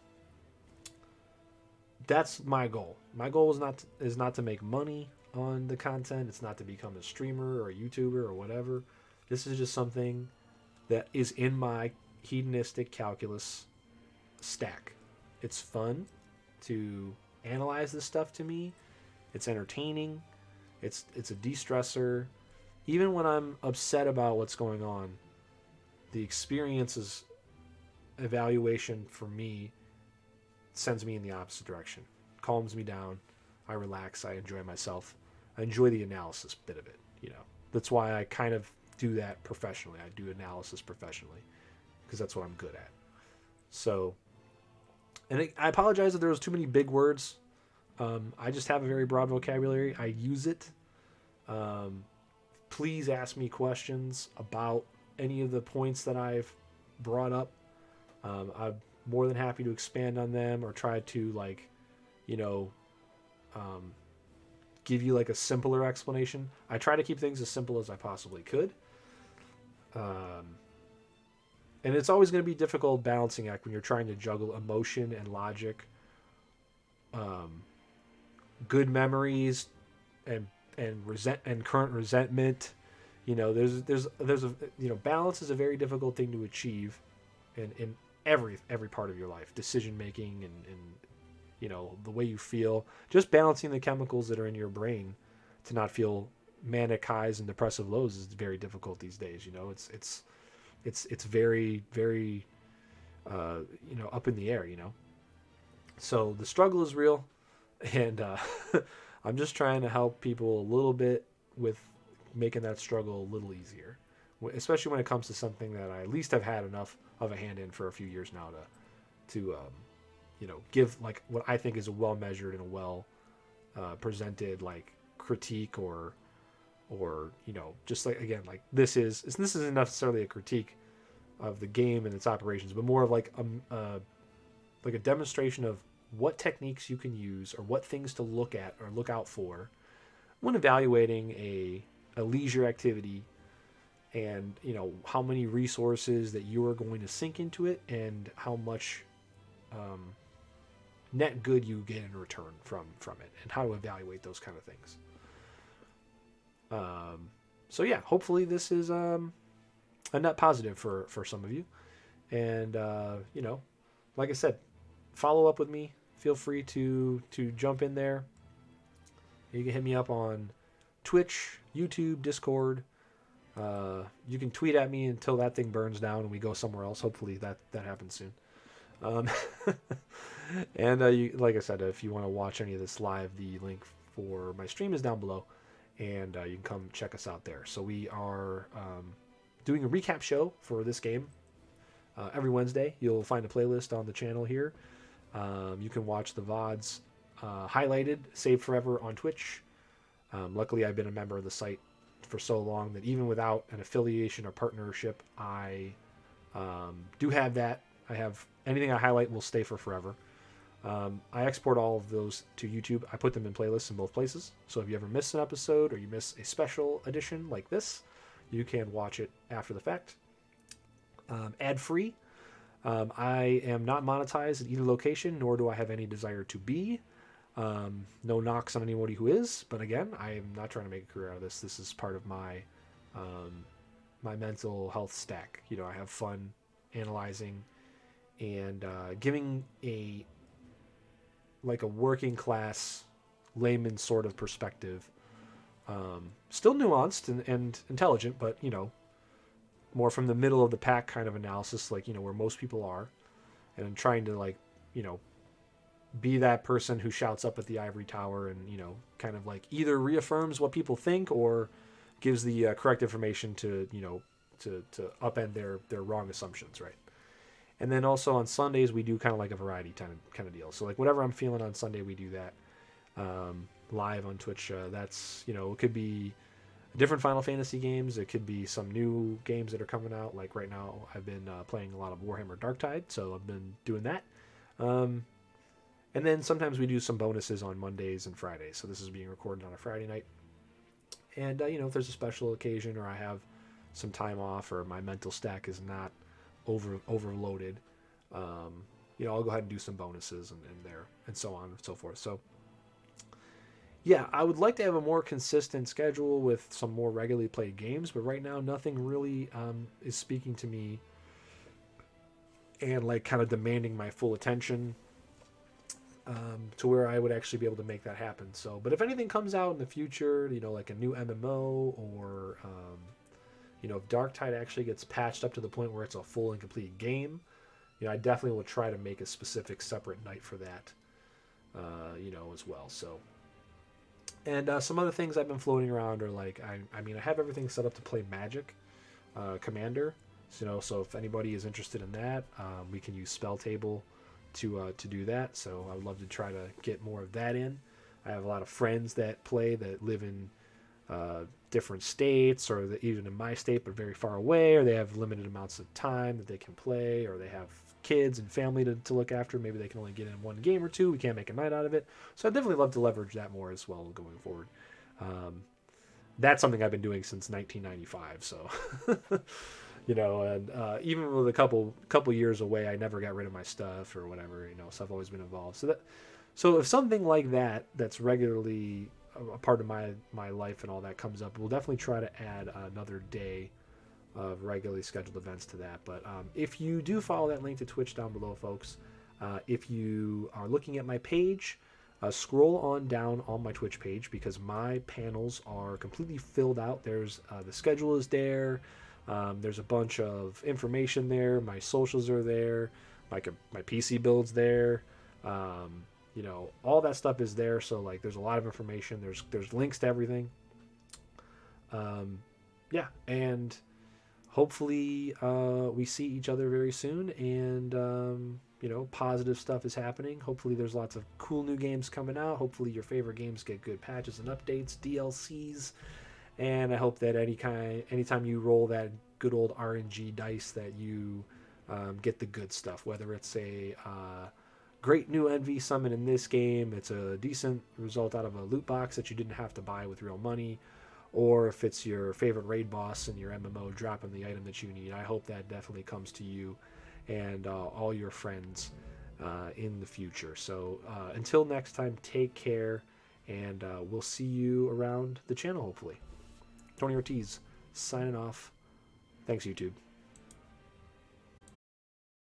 that's my goal. My goal is not to make money on the content. It's not to become a streamer or a YouTuber or whatever. This is just something that is in my hedonistic calculus stack. It's fun to analyze this stuff to me. It's entertaining. It's a de-stressor. Even when I'm upset about what's going on, the experience's evaluation for me sends me in the opposite direction. Calms me down. I relax. I enjoy myself. I enjoy the analysis bit of it. That's why I kind of do that professionally. I do analysis professionally because that's what I'm good at. So, and I apologize if there was too many big words. I just have a very broad vocabulary. I use it. Please ask me questions about any of the points that I've brought up. I'm more than happy to expand on them or try to give you like a simpler explanation. I try to keep things as simple as I possibly could. And it's always going to be a difficult balancing act when you're trying to juggle emotion and logic, good memories and current resentment. There's a balance is a very difficult thing to achieve in every part of your life, decision making and the way you feel, just balancing the chemicals that are in your brain to not feel manic highs and depressive lows is very difficult these days. It's very, very up in the air. So the struggle is real, and I'm just trying to help people a little bit with making that struggle a little easier, especially when it comes to something that I at least have had enough of a hand in for a few years now to give like what I think is a well measured and a well presented like critique or just like, again, like this isn't necessarily a critique of the game and its operations, but more of like a demonstration of what techniques you can use or what things to look at or look out for when evaluating a leisure activity, and how many resources that you are going to sink into it and how much net good you get in return from it, and how to evaluate those kind of things. So yeah, hopefully this is a net positive for some of you. And like I said, follow up with me. Feel free to jump in there. You can hit me up on Twitch, YouTube, Discord. You can tweet at me until that thing burns down and we go somewhere else. Hopefully that happens soon. And like I said, if you want to watch any of this live, the link for my stream is down below, and you can come check us out there. So we are doing a recap show for this game every Wednesday. You'll find a playlist on the channel here. You can watch the VODs highlighted, saved forever on Twitch. Luckily, I've been a member of the site for so long that even without an affiliation or partnership, I do have that. I have anything I highlight will stay for forever. I export all of those to YouTube. I put them in playlists in both places. So if you ever miss an episode or you miss a special edition like this, you can watch it after the fact. Ad-free. I am not monetized at either location, nor do I have any desire to be. No knocks on anybody who is, but again, I am not trying to make a career out of this. This is part of my mental health stack. I have fun analyzing and giving a working class layman sort of perspective. Still nuanced and intelligent, but more from the middle of the pack kind of analysis, where most people are, and I'm trying to be that person who shouts up at the ivory tower and kind of either reaffirms what people think or gives the correct information to to upend their wrong assumptions, right? And then also on Sundays we do kind of a variety kind of deal. So whatever I'm feeling on Sunday, we do that live on Twitch. That's it could be different Final Fantasy games. It could be some new games that are coming out. Like right now, I've been playing a lot of Warhammer Darktide, so I've been doing that. And then sometimes we do some bonuses on Mondays and Fridays. So this is being recorded on a Friday night. And if there's a special occasion or I have some time off or my mental stack is not overloaded, I'll go ahead and do some bonuses and there and so on and so forth. So yeah, I would like to have a more consistent schedule with some more regularly played games, but right now nothing really is speaking to me and kind of demanding my full attention to where I would actually be able to make that happen. So, but if anything comes out in the future, like a new MMO or if Darktide actually gets patched up to the point where it's a full and complete game, I definitely will try to make a specific separate night for that, as well. So. And some other things I've been floating around are I have everything set up to play Magic Commander. So if anybody is interested in that, we can use Spell Table to do that. So I would love to try to get more of that in. I have a lot of friends that play that live in different states or even in my state but very far away, or they have limited amounts of time that they can play, or they have kids and family to look after. Maybe they can only get in one game or two. We can't make a night out of it. So I'd definitely love to leverage that more as well going forward. That's something I've been doing since 1995. So, and even with a couple years away, I never got rid of my stuff or whatever, so I've always been involved. So if something like that's regularly a part of my life and all that comes up, we'll definitely try to add another day of regularly scheduled events to that. But if you do follow that link to Twitch down below, folks, if you are looking at my page, scroll on down on my Twitch page, because my panels are completely filled out. There's the schedule is there. There's a bunch of information there. My socials are there. My PC build's there. All that stuff is there. So there's a lot of information. There's links to everything. Yeah, and hopefully we see each other very soon, and positive stuff is happening. Hopefully there's lots of cool new games coming out. Hopefully your favorite games get good patches and updates, DLCs, and I hope that anytime you roll that good old RNG dice, that you get the good stuff, whether it's a great new NV summon in this game, it's a decent result out of a loot box that you didn't have to buy with real money, or if it's your favorite raid boss in your MMO dropping the item that you need. I hope that definitely comes to you and all your friends in the future. So until next time, take care, and we'll see you around the channel, hopefully. Tony Ortiz, signing off. Thanks, YouTube.